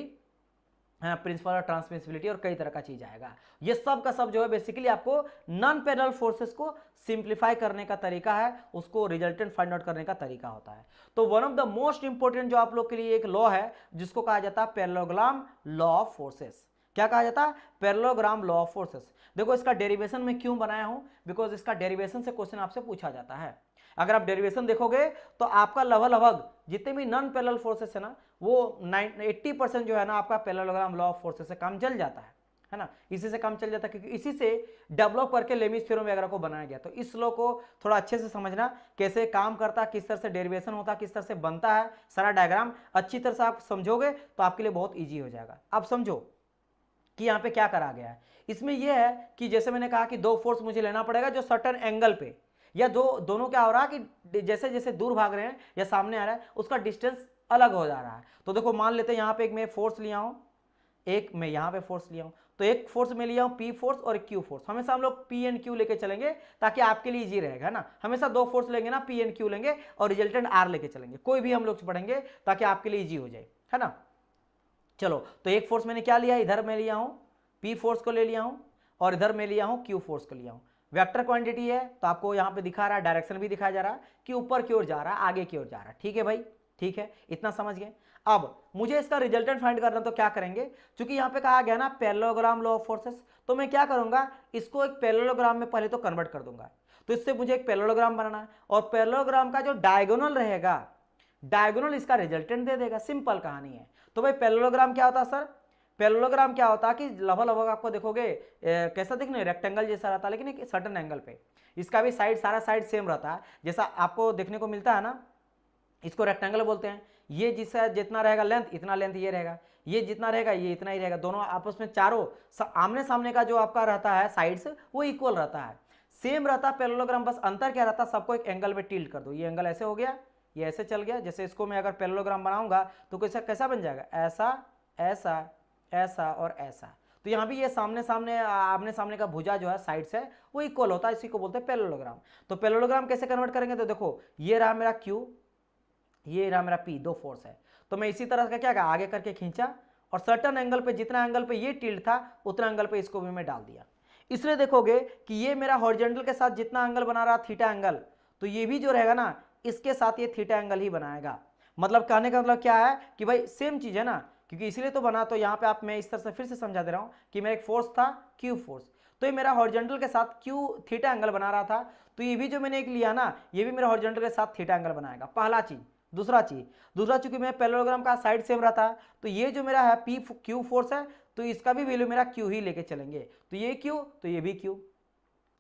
प्रिंसिपल ऑफ ट्रांसमिसिबिलिटी और कई तरह का चीज आएगा। ये सब का सब जो है बेसिकली आपको नॉन पैरेलल फोर्सेस को सिंप्लीफाई करने का तरीका है, उसको रिजल्टेंट फाइंड आउट करने का तरीका होता है। तो one of the most important जो आप लोग के लिए एक लॉ है जिसको कहा जाता है पैरेललोग्राम लॉ ऑफ फोर्सेस। क्या कहा जाता है? Parallelogram law of forces. देखो इसका डेरिवेशन में क्यों बनाया हूं, बिकॉज इसका डेरिवेशन से क्वेश्चन आपसे पूछा जाता है। अगर आप डेरिवेशन देखोगे तो आपका लगभग जितने भी नॉन पैरेलल फोर्सेस है ना, वो 80% जो है ना आपका पैरेललोग्राम लॉ ऑफ फोर्सेस से काम चल जाता है ना, इसी से काम चल जाता है, क्योंकि इसी से डेवलप करके लेमिस थ्योरम वगैरह को बनाया गया। तो इस लॉ को थोड़ा अच्छे से समझना, कैसे काम करता है, किस तरह से डेरिवेशन होता है, किस तरह से बनता है, सारा डायग्राम अच्छी तरह से आप समझोगे तो आपके लिए बहुत ईजी हो जाएगा। अब समझो कि यहाँ पे क्या करा गया है। इसमें यह है कि जैसे मैंने कहा कि दो फोर्स मुझे लेना पड़ेगा जो सर्टेन एंगल पे, या दोनों क्या हो रहा है कि जैसे जैसे दूर भाग रहे हैं या सामने आ रहा है उसका डिस्टेंस अलग हो जा रहा है। तो देखो मान लेते हैं यहाँ पे एक मैं फोर्स लिया हूं, एक मैं यहाँ पे फोर्स लिया हूं, तो एक फोर्स में लिया हूं पी फोर्स और एक क्यू फोर्स। हमेशा हम लोग पी एंड क्यू लेके चलेंगे ताकि आपके लिए इजी रहेगा ना। हमेशा दो फोर्स लेंगे ना, पी एंड क्यू लेंगे और रिजल्टेंट आर लेके चलेंगे, कोई भी हम लोग पढ़ेंगे ताकि आपके लिए इजी हो जाए, है ना। चलो तो एक फोर्स मैंने क्या लिया, इधर मैं लिया हूं पी फोर्स को ले लिया हूं, और इधर मैं लिया हूं क्यू फोर्स को लिया हूं। वेक्टर क्वांटिटी है तो आपको यहां पे दिखा रहा है, डायरेक्शन भी दिखाया जा रहा है कि ऊपर की ओर जा रहा है, आगे की ओर जा रहा है। ठीक है भाई, ठीक है, इतना समझ गए। अब मुझे इसका रिजल्टेंट फाइंड करना, तो क्या करेंगे, क्योंकि यहां पे कहा गया ना पैरेललोग्राम लॉ ऑफ फोर्सेस, तो मैं क्या करूंगा, इसको एक पैरेललोग्राम में पहले तो कन्वर्ट कर दूंगा। तो इससे मुझे एक पैरेललोग्राम बनाना है, और पैरेललोग्राम का जो डायगोनल रहेगा, डायगोनल इसका रिजल्टेंट दे देगा। सिंपल कहानी है। तो भाई पैरेललोग्राम क्या होता है सर? पैरेललोग्राम क्या होता है कि लगभग आपको देखोगे कैसा दिखने, रेक्टेंगल जैसा रहता है, लेकिन एक सर्टेन एंगल पे। इसका भी साइड, सारा साइड सेम रहता है, जैसा आपको देखने को मिलता है ना, इसको रेक्टेंगल बोलते हैं। ये जिसका जितना रहेगा लेंथ, इतना लेंथ ये रहेगा, ये जितना रहेगा ये इतना ही रहेगा। दोनों आपस में चारों आमने सामने का जो आपका रहता है साइड्स, वो इक्वल रहता है, सेम रहता है पैरेललोग्राम। बस अंतर क्या रहता है, सबको एक एंगल पे टिल्ट कर दो, ये एंगल ऐसे हो गया, ये ऐसे चल गया। जैसे इसको मैं अगर पैरेललोग्राम बनाऊंगा तो कैसा कैसा बन जाएगा, ऐसा ऐसा ऐसा और ऐसा। तो यहाँ भी ये सामने सामने आमने सामने का भुजा जो है साइड से वो इक्वल होता है, इसी को बोलते हैं पैरेललोग्राम। तो पैरेललोग्राम कैसे कन्वर्ट करेंगे, तो देखो ये रहा मेरा क्यू, ये रहा मेरा पी, दो फोर्स है। तो मैं इसी तरह का क्या आगे करके खींचा, और सर्टन एंगल पे, जितना एंगल पे ये टिल्ट था उतना एंगल पे इसको भी मैं डाल दिया। इसलिए देखोगे कि ये मेरा हॉरिजॉन्टल के साथ जितना एंगल बना रहा थीटा एंगल, तो ये भी जो रहेगा ना इसके साथ ये थीटा एंगल ही बनाएगा। मतलब कहने का मतलब क्या है कि भाई सेम चीज है ना, क्योंकि इसलिए तो बना। तो यहाँ पे आप, मैं इस तरह से फिर से समझा दे रहा हूँ कि मेरा एक फोर्स था क्यू फोर्स, तो ये मेरा हॉरिजॉन्टल के साथ क्यू थीटा एंगल बना रहा था। तो ये भी जो मैंने एक लिया ना, ये भी मेरा हॉरिजॉन्टल के साथ थीटा एंगल बनाएगा, पहला चीज। दूसरा चूंकि मैं पैरेललोग्राम का साइड सेम रहा था, तो ये जो मेरा है पी क्यू फोर्स है, तो इसका भी वैल्यू मेरा क्यू ही लेके चलेंगे। तो ये क्यू तो ये भी क्यू।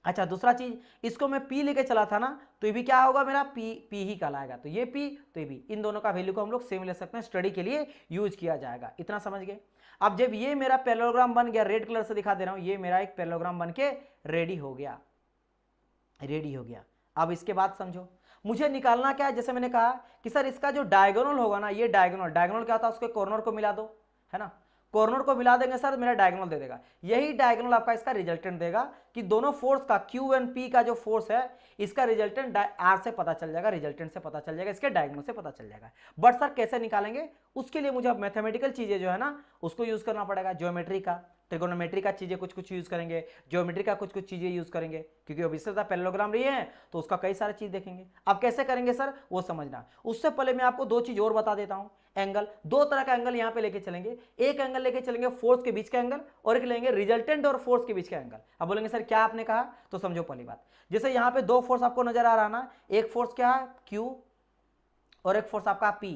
अच्छा दूसरा चीज, इसको मैं P लेके चला था ना, तो ये भी क्या होगा मेरा P ही कहलाएगा। तो ये P तो ये भी, इन दोनों का वैल्यू को हम लोग सेम ले सकते हैं, स्टडी के लिए यूज किया जाएगा। इतना समझ गए। अब जब ये मेरा पैरेललोग्राम बन गया, रेड कलर से दिखा दे रहा हूं, ये मेरा एक पैरेललोग्राम बन के रेडी हो गया, रेडी हो गया। अब इसके बाद समझो मुझे निकालना क्या है। जैसे मैंने कहा कि सर इसका जो डायगोनल होगा ना, ये डायगोनल क्या होता है, उसके कॉर्नर को मिला दो, है ना, कॉर्नर को मिला देंगे सर, मेरा डायगोनल दे देगा। यही डायगोनल आपका इसका रिजल्टेंट देगा कि दोनों फोर्स का Q एंड P का जो फोर्स है, इसका रिजल्टेंट R से पता चल जाएगा, रिजल्टेंट से पता चल जाएगा, इसके डायगोनल से पता चल जाएगा। बट सर कैसे निकालेंगे, उसके लिए मुझे अब मैथमेटिकल चीजें जो है ना उसको यूज करना पड़ेगा, ज्योमेट्री का, ट्रिगोनोमेट्री का चीजें कुछ कुछ यूज करेंगे, ज्योमेट्री का कुछ कुछ चीजें यूज करेंगे, क्योंकि अब इससे पैरेललोग्राम रही है तो उसका कई सारी चीज देखेंगे। अब कैसे करेंगे सर वो समझना। उससे पहले मैं आपको दो चीज और बता देता हूं। एंगल, दो तरह का एंगल यहां पे लेके चलेंगे। एक एंगल लेके चलेंगे फोर्स के बीच का एंगल, और एक लेंगे रिजल्टेंट और फोर्स के बीच का एंगल। अब बोलेंगे सर क्या आपने कहा, तो समझो पहली बात, जैसे यहां पे दो फोर्स आपको नजर आ रहा ना, एक फोर्स क्या है Q और एक फोर्स आपका P।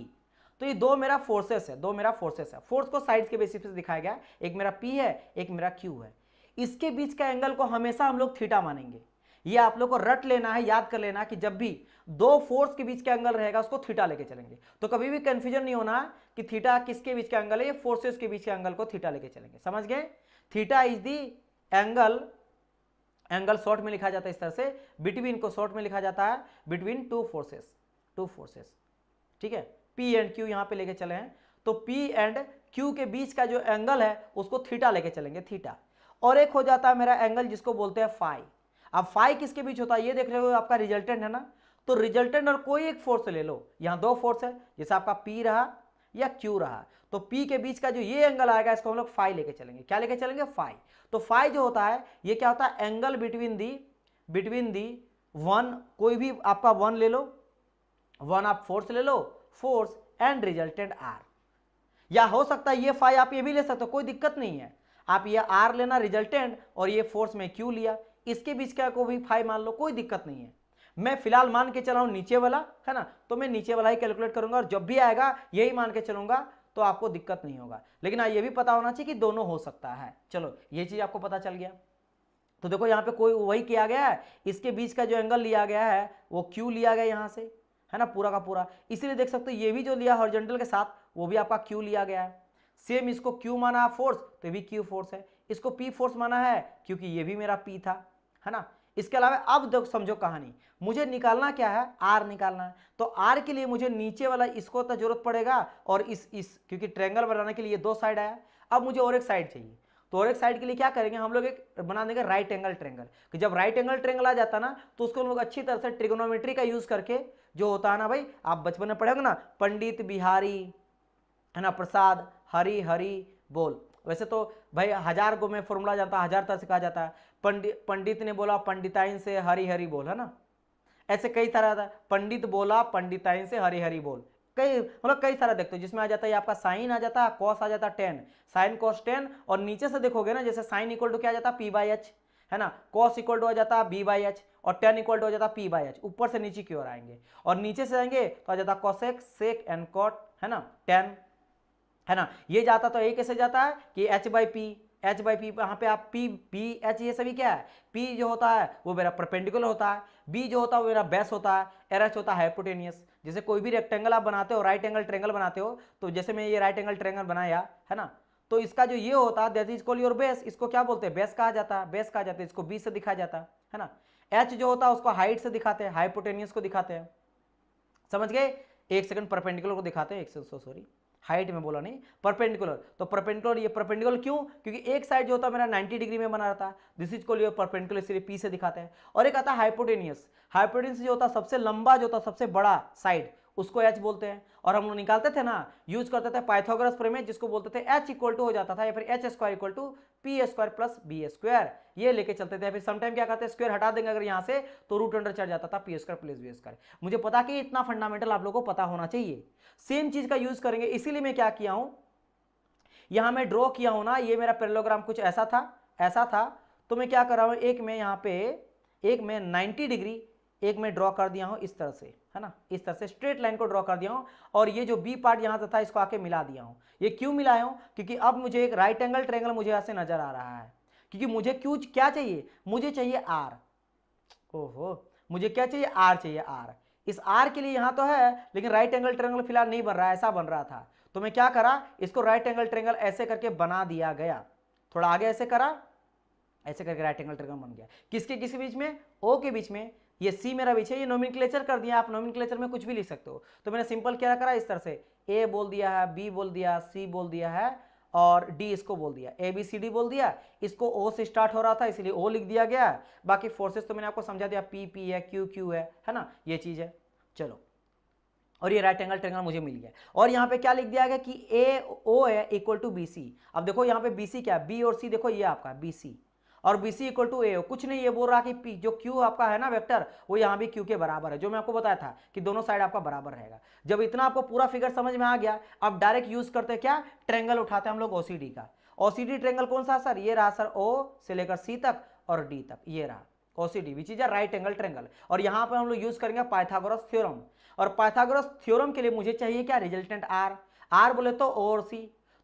तो ये दो मेरा फोर्सेस है, दो मेरा फोर्सेस है, फोर्स को साइड्स के बेसिस पे दिखाया गया, एक मेरा P है एक मेरा Q है। इसके बीच का एंगल को हमेशा हम लोग थीटा मानेंगे। ये आप लोग को रट लेना है, याद कर लेना कि जब भी दो फोर्स के बीच का एंगल रहेगा उसको थीटा लेके चलेंगे। तो कभी भी कंफ्यूजन नहीं होना कि थीटा किसके बीच का एंगल है, ये फोर्सेस के बीच के एंगल को थीटा लेके चलेंगे, समझ गए। Theta is the angle, angle short में लिखा जाता है इस तरह से, बिटवीन को शॉर्ट में लिखा जाता है between two forces, two forces, ठीक है। P एंड Q यहां पे लेके चले हैं, तो P एंड Q के बीच का जो एंगल है उसको थीटा लेके चलेंगे, थीटा। और एक हो जाता है मेरा एंगल जिसको बोलते हैं फाई। अब फाई किसके बीच होता है, ये देख रहे हो आपका रिजल्टेंट है ना, तो रिजल्टेंट और कोई एक फोर्स ले लो, यहां दो फोर्स है, जैसे आपका P रहा या Q रहा, तो P के बीच का जो ये एंगल आएगा इसको हम लोग फाई लेके चलेंगे। क्या लेके चलेंगे, फाई। तो फाई जो होता है ये क्या होता है, एंगल बिटवीन दी वन, कोई भी आपका वन ले लो, वन आप फोर्स ले लो, फोर्स एंड रिजल्टेंट आर। या हो सकता है ये फाई आप ये भी ले सकते हो, कोई दिक्कत नहीं है, आप ये आर लेना रिजल्टेंट और ये फोर्स में क्यू लिया, इसके बीच का को भी फाई मान लो, कोई दिक्कत नहीं है। मैं फिलहाल मान के चला हूं नीचे वाला है ना, तो मैं नीचे वाला ही कैलकुलेट करूंगा, और जब भी आएगा यही मान के चलूंगा, तो आपको दिक्कत नहीं होगा। लेकिन ये भी पता होना चाहिए कि दोनों हो सकता है। चलो ये चीज आपको पता चल गया। तो देखो यहाँ पे कोई वही किया गया है, इसके बीच का जो एंगल लिया गया है वो क्यू लिया गया यहां से, है ना, पूरा का पूरा। इसीलिए देख सकते हो ये भी जो लिया हॉरिजॉन्टल के साथ वो भी आपका क्यू लिया गया है। सेम इसको क्यू माना फोर्स, तो ये भी क्यू फोर्स है। इसको पी फोर्स माना है क्योंकि ये भी मेरा पी था, है ना। इसके अलावा अब देखो समझो कहानी, मुझे निकालना क्या है, आर निकालना है। तो आर के लिए मुझे नीचे वाला इसको तो जरूरत पड़ेगा, और इस क्योंकि ट्रायंगल बनाने के लिए दो साइड आया, अब मुझे और एक साइड चाहिए। तो और एक साइड के लिए क्या करेंगे हम लोग, एक बना देंगे राइट एंगल ट्रायंगल। कि जब राइट एंगल ट्रायंगल आ जाता ना, तो उसको हम लोग अच्छी तरह से ट्रिगोनोमेट्री का यूज करके, जो होता है ना भाई, आप बचपन में पढ़े होंगे ना, पंडित बिहारी, है ना, प्रसाद हरी हरी बोल। वैसे तो भाई हजार गो में फॉर्मूला जाता है, हजार तरह से कहा जाता है। पंडित ने बोला पंडिताइन से हरी हरी बोल, है ना, ऐसे कई तरह था। पंडित बोला पंडिताइन से हरी हरी बोल, कई मतलब कई सारा देखते हो, जिसमें आ जाता है आपका साइन आ जाता है, कॉस आ जाता है टेन, साइन कॉस टेन, और नीचे से देखोगे ना, जैसे साइन इक्वल टू क्या आ जाता है पी बाई एच, है ना, कॉस इक्वल टू आ जाता है बी बाई एच, और टेन इक्वल टू आ जाता है पी बाई एच। ऊपर से नीचे की ओर आएंगे, और नीचे से आएंगे तो आ जाता है कॉसेक सेक एंड कॉट, है ना, टेन, है ना। ये जाता तो ये कैसे जाता है कि H by P, H by P, यहाँ पे आप पी बी एच, ये सभी क्या है, पी जो होता है वो मेरा परपेंडिकुलर होता है, बी जो होता है वो मेरा बेस होता है, एर एच होता है हाइपोटेनियस। जैसे कोई भी रेक्टेंगल आप बनाते हो, राइट एंगल ट्रायंगल बनाते हो, तो जैसे मैं ये राइट एंगल ट्रायंगल बनाया, है ना, तो इसका जो ये होता है that is called your base, इसको क्या बोलते हैं, बेस कहा जाता है, बेस कहा जाता है, इसको बी से दिखाया जाता है ना। एच जो होता है उसको हाइट से दिखाते हैं, हाइपोटेनियस को दिखाते हैं, समझ गए। एक सेकंड, परपेंडिकुलर को दिखाते हैं, एक सेकंड, सॉरी, हाइट में बोला नहीं, परपेंडिकुलर। तो परपेंडिकुलर, ये परपेंडिकुलर क्यों, क्योंकि एक साइड जो होता है मेरा 90 डिग्री में बना रहता है, this is called your perpendicular, इसलिए पी से दिखाते हैं। और एक आता है हाइपोटेनियस, हाइपोटेनियस जो होता है सबसे लंबा, जो होता है सबसे बड़ा साइड, उसको एच बोलते हैं। और हम लोग निकालते थे ना, यूज करते थे पाइथागोरस प्रमेय, जिसको बोलते थे एच इक्वल टू हो जाता था, या फिर h square equal to p square plus B square, ये लेके चलते थे। फिर समटाइम क्या करते हैं, स्क्वायर हटा देंगे अगर यहाँ से, तो रूट अंडर चढ़ जाता था p square plus B square. मुझे पता कि इतना फंडामेंटल आप लोगों को पता होना चाहिए। सेम चीज का यूज करेंगे, इसीलिए मैं क्या किया हूं, यहां मैं ड्रॉ किया हूं ना, ये मेरा पैरेललोग्राम कुछ ऐसा था, तो मैं क्या कर रहा हूं, एक मैं यहां पे, एक मैं 90 डिग्री एक मैं ड्रॉ कर दिया हूं इस तरह से, है ना, इस तरह से स्ट्रेट लाइन को ड्रॉ कर दिया हूं, और ये जो बी पार्ट यहां से था इसको आके मिला दिया हूं। ये क्यों मिलाया हूं, क्योंकि अब मुझे एक राइट एंगल ट्रायंगल मुझे ऐसे नजर आ रहा है, क्योंकि मुझे क्यों क्या चाहिए, मुझे चाहिए आर, ओहो, मुझे क्या चाहिए, आर चाहिए, आर। इस आर के लिए यहां तो है, लेकिन राइट एंगल ट्रायंगल फिलहाल नहीं बन रहा है, ऐसा बन रहा था, तो मैं क्या करा, इसको राइट एंगल ट्रायंगल ऐसे करके बना दिया गया, थोड़ा आगे ऐसे करा, ऐसे करके राइट एंगल ट्रायंगल बन गया। किसके किसके बीच में, ओ के बीच में, ये सी मेरा बीच है, ये नोमेनक्लेचर कर दिया, आप नोमेनक्लेचर में कुछ भी लिख सकते हो। तो मैंने सिंपल क्या करा, इस तरह से ए बोल दिया है, बी बोल दिया, सी बोल दिया है, और डी इसको बोल दिया, ए बी सी डी बोल दिया, इसको ओ से स्टार्ट हो रहा था इसलिए ओ लिख दिया गया। बाकी फोर्सेस तो मैंने आपको समझा दिया, पी पी है, क्यू क्यू है ना, ये चीज है। चलो, और ये राइट एंगल ट्रायंगल मुझे मिल गया, और यहाँ पे क्या लिख दिया गया कि ए ओ है इक्वल टू बी सी। अब देखो यहाँ पे बी सी क्या है, बी और सी देखो, ये आपका बी सी, और बी सी इक्वल टू ए हो। कुछ नहीं, ये बोल रहा कि पी जो क्यू आपका है ना वेक्टर, वो यहाँ भी क्यू के बराबर है, जो मैं आपको बताया था कि दोनों साइड आपका बराबर रहेगा। जब इतना आपको पूरा फिगर समझ में आ गया, अब डायरेक्ट यूज करते हैं क्या, ट्रेंगल उठाते हैं हम लोग ओसीडी का। ओसीडी ट्रेंगल कौन सा सर, ये रहा सर, ओ से लेकर सी तक और डी तक, ये रहा OCD which is a right angle triangle. और यहाँ पर हम लोग यूज करेंगे पाइथागोरस थ्योरम। और पाइथागोरस थ्योरम के लिए मुझे चाहिए क्या, रिजल्टेंट आर। आर बोले तो ओ और सी,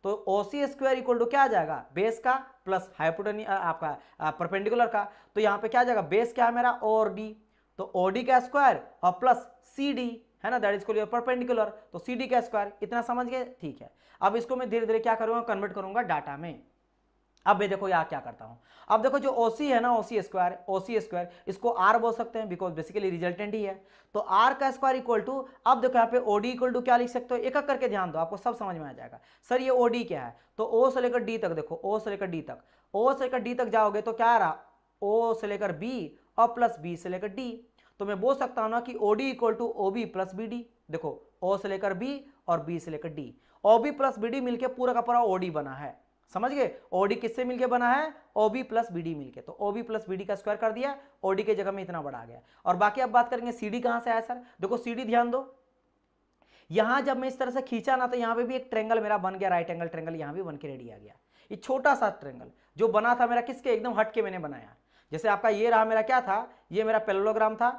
तो ओ सी स्क्वायर इक्वल टू क्या आ जाएगा, बेस का प्लस हाइपोटेन्यूज आपका परपेंडिकुलर का। तो यहाँ पे क्या आ जाएगा, बेस क्या है मेरा ओ और डी, तो ओ डी का स्क्वायर और प्लस सी डी है ना, that is equal to perpendicular, तो सी डी का स्क्वायर। इतना समझ गए, ठीक है। अब इसको मैं धीरे धीरे क्या करूंगा, कन्वर्ट करूंगा डाटा में। अब मैं देखो यहाँ क्या करता हूं, अब देखो जो ओसी है ना, ओसी स्क्वायर इसको आर बोल सकते हैं बिकॉज बेसिकली रिजल्टेंट ही है। तो आर का स्क्वायर इक्वल टू, अब देखो यहाँ पे ओडी इक्वल टू क्या लिख सकते हो, एक एक करके ध्यान दो, आपको सब समझ में आ जाएगा। सर ये ओडी क्या है, तो ओ से लेकर डी तक, देखो ओ से लेकर डी तक, ओ से लेकर डी तक जाओगे तो क्या आ रहा, ओ से लेकर बी और प्लस बी से लेकर डी। तो मैं बोल सकता हूं ना कि O D equal to O B plus B D. देखो ओ से लेकर बी और बी से लेकर D, O B plus B D मिलकर पूरा का पूरा ओडी बना है, समझ गए। ओडी किससे मिलके बना है, ओबी प्लस बीडी मिलके, तो ओबी प्लस बीडी का स्क्वायर कर दिया, ओडी के जगह में इतना बड़ा आ गया। और बाकी अब बात करेंगे सीडी कहां से आया सर, देखो सीडी ध्यान दो, यहां जब मैं इस तरह से खींचा ना, तो यहां पे भी एक ट्रेंगल मेरा बन गया, राइट एंगल ट्रेंगल यहां भी बन के रेडी आ गया। ये छोटा सा ट्रेंगल जो बना था मेरा किसके, एकदम हट के मैंने बनाया। जैसे आपका ये रहा मेरा क्या था, ये मेरा पैरेललोग्राम था,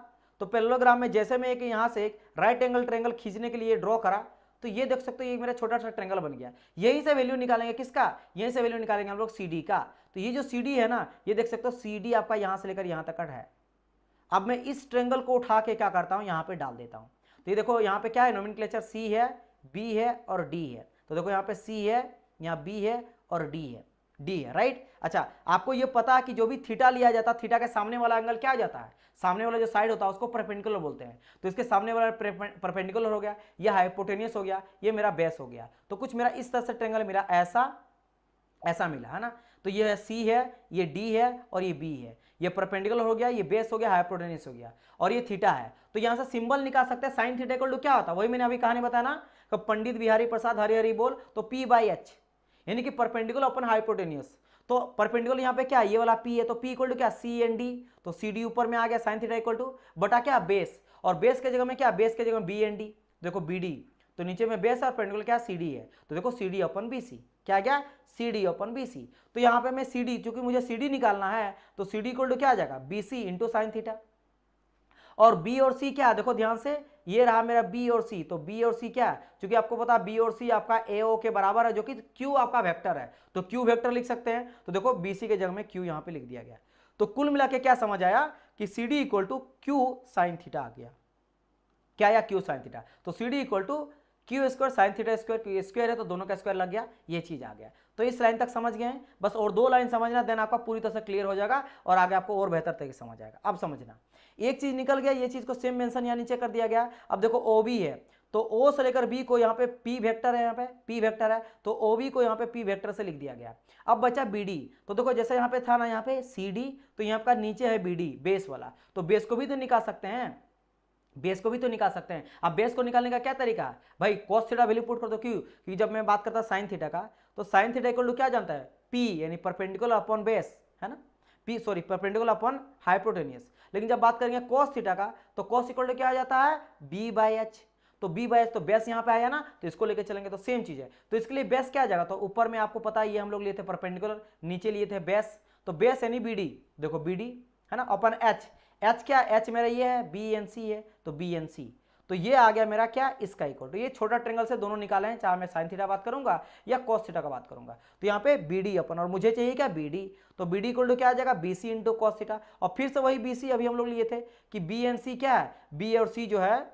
तो पैरेललोग्राम में जैसे मैं एक यहां से एक राइट एंगल ट्रेंगल खींचने के लिए ड्रॉ करा, तो ये देख सकते हो ये मेरा छोटा सा ट्रेंगल बन गया। यहीं से वैल्यू निकालेंगे किसका, यहीं से वैल्यू निकालेंगे हम लोग सीडी का। तो ये जो सीडी है ना, ये देख सकते हो सीडी आपका यहां से लेकर यहां तक है। अब मैं इस ट्रेंगल को उठा के क्या करता हूं, यहां पे डाल देता हूं। तो ये देखो यहाँ पे क्या है, नोमेनक्लेचर सी है, बी है और डी है। तो देखो यहाँ पे सी है, यहाँ बी है और डी है, राइट। अच्छा, आपको ये पता कि जो भी थीटा लिया जाता है, थीटा के सामने वाला एंगल क्या आ जाता है, सामने वाला जो साइड होता है उसको परपेंडिकुलर बोलते हैं। तो इसके सामने वाला परपेंडिकुलर हो गया, ये हाइपोटेनियस हो गया, ये मेरा बेस हो गया। तो कुछ मेरा इस तरह से ट्रेंगल मेरा ऐसा मिला है ना। तो ये सी है, ये डी है और ये बी है, ये परपेंडिकुलर हो गया, ये बेस हो गया, हाइपोटेनियस हो गया, और ये थीटा है। तो यहां से सिंबल निकाल सकते हैं, साइन थीटा इक्वल टू क्या होता है, वही मैंने अभी कहानी बताया ना, कि पंडित बिहारी प्रसाद हरि हरि बोल, तो पी बाई एच, यानी कि परपेंडिकुलर अपन हाइपोटेनियस। तो परपेंडिकुलर यहाँ पे क्या है, ये वाला पी है, तो पी इक्वल टू क्या, सी एन डी, तो सी डी ऊपर में आ गया, साइन थीटा इक्वल टू बटा क्या, बेस, और बेस के जगह में क्या, बेस के जगह में बी एन डी, देखो बी डी, तो नीचे में बेस और परपेंडिकुलर क्या, सी डी है, तो देखो सी डी अपन बी सी, क्या गया, सी डी अपन बी सी। तो यहाँ पे मैं सी डी, चूंकि मुझे सी डी निकालना है, तो सी डी इक्वल टू क्या आ जाएगा, B C into sine theta. और बी और सी क्या, देखो ध्यान से, ये रहा मेरा बी और सी, तो बी और सी क्या है, क्योंकि आपको पता बी और सी आपका ए ओ के बराबर है, जो कि क्यू आपका वेक्टर है, तो क्यू वेक्टर लिख सकते हैं। तो देखो बी सी के जगह में क्यू यहाँ पे लिख दिया गया। तो कुल मिला के क्या समझ आया कि C D equal to Q sine theta आ गया, क्या आया, क्यू साइन थीटा। तो C D equal to Q square sine theta square, Q square है तो दोनों का स्क्वायर लग गया, ये चीज आ गया। तो इस लाइन तक समझ गए हैं बस, और 2 लाइन समझना, देन आपका पूरी तरह से क्लियर हो जाएगा और आगे आपको और बेहतर तरीके से समझ आएगा। अब समझना, एक चीज निकल गया, ये चीज को सेम मेंशन यहाँ नीचे कर दिया गया। अब देखो ओ बी है, तो ओ से लेकर बी को यहाँ पे पी वेक्टर है, यहाँ पे पी वेक्टर है, तो ओ बी को यहाँ पे पी वेक्टर से लिख दिया गया। अब बचा बी डी, तो देखो जैसे यहाँ पे था ना, यहाँ पे सी डी, तो यहाँ का नीचे है बी डी बेस वाला, तो बेस को भी तो निकाल सकते हैं, बेस को भी तो निकाल सकते हैं। अब बेस को निकालने का क्या तरीका है भाई, cos थीटा वैल्यू पुट कर दो, क्यों, क्योंकि जब मैं बात करता साइन थीटा का, तो साइन थीटा इक्वल टू क्या जानता है, पी यानी परपेंडिकुलर अपॉन बेस, है ना, P sorry perpendicular upon hypotenuse. लेकिन जब बात करेंगे cos थीटा का, तो cos इक्वल टू क्या आ जाता है, बी बाई एच, तो बी बाई एच, तो बेस यहाँ पे आया ना, तो इसको लेके चलेंगे तो सेम चीज है। तो इसके लिए बेस क्या आ जाएगा, तो ऊपर में आपको पता है ये हम लोग लिए थे परपेंडिकुलर, नीचे लिए थे बेस, तो बेस यानी बी डी, देखो बी डी है ना, अपन एच, एच क्या, एच मेरा ये है, बी एन सी है, तो बी एन सी, तो ये आ गया मेरा क्या, इसका इक्वल। तो ये छोटा ट्रेंगल से दोनों निकाले हैं, चाहे मैं साइन थीटा बात करूंगा या कॉस थीटा का बात करूंगा। तो यहाँ पे बी डी अपन, और मुझे चाहिए क्या, बी डी, तो बी डी इक्वल टू क्या आ जाएगा, B C into cos theta, और फिर से वही बी सी अभी हम लोग लिए थे कि बी एन सी क्या है, बी और सी जो है,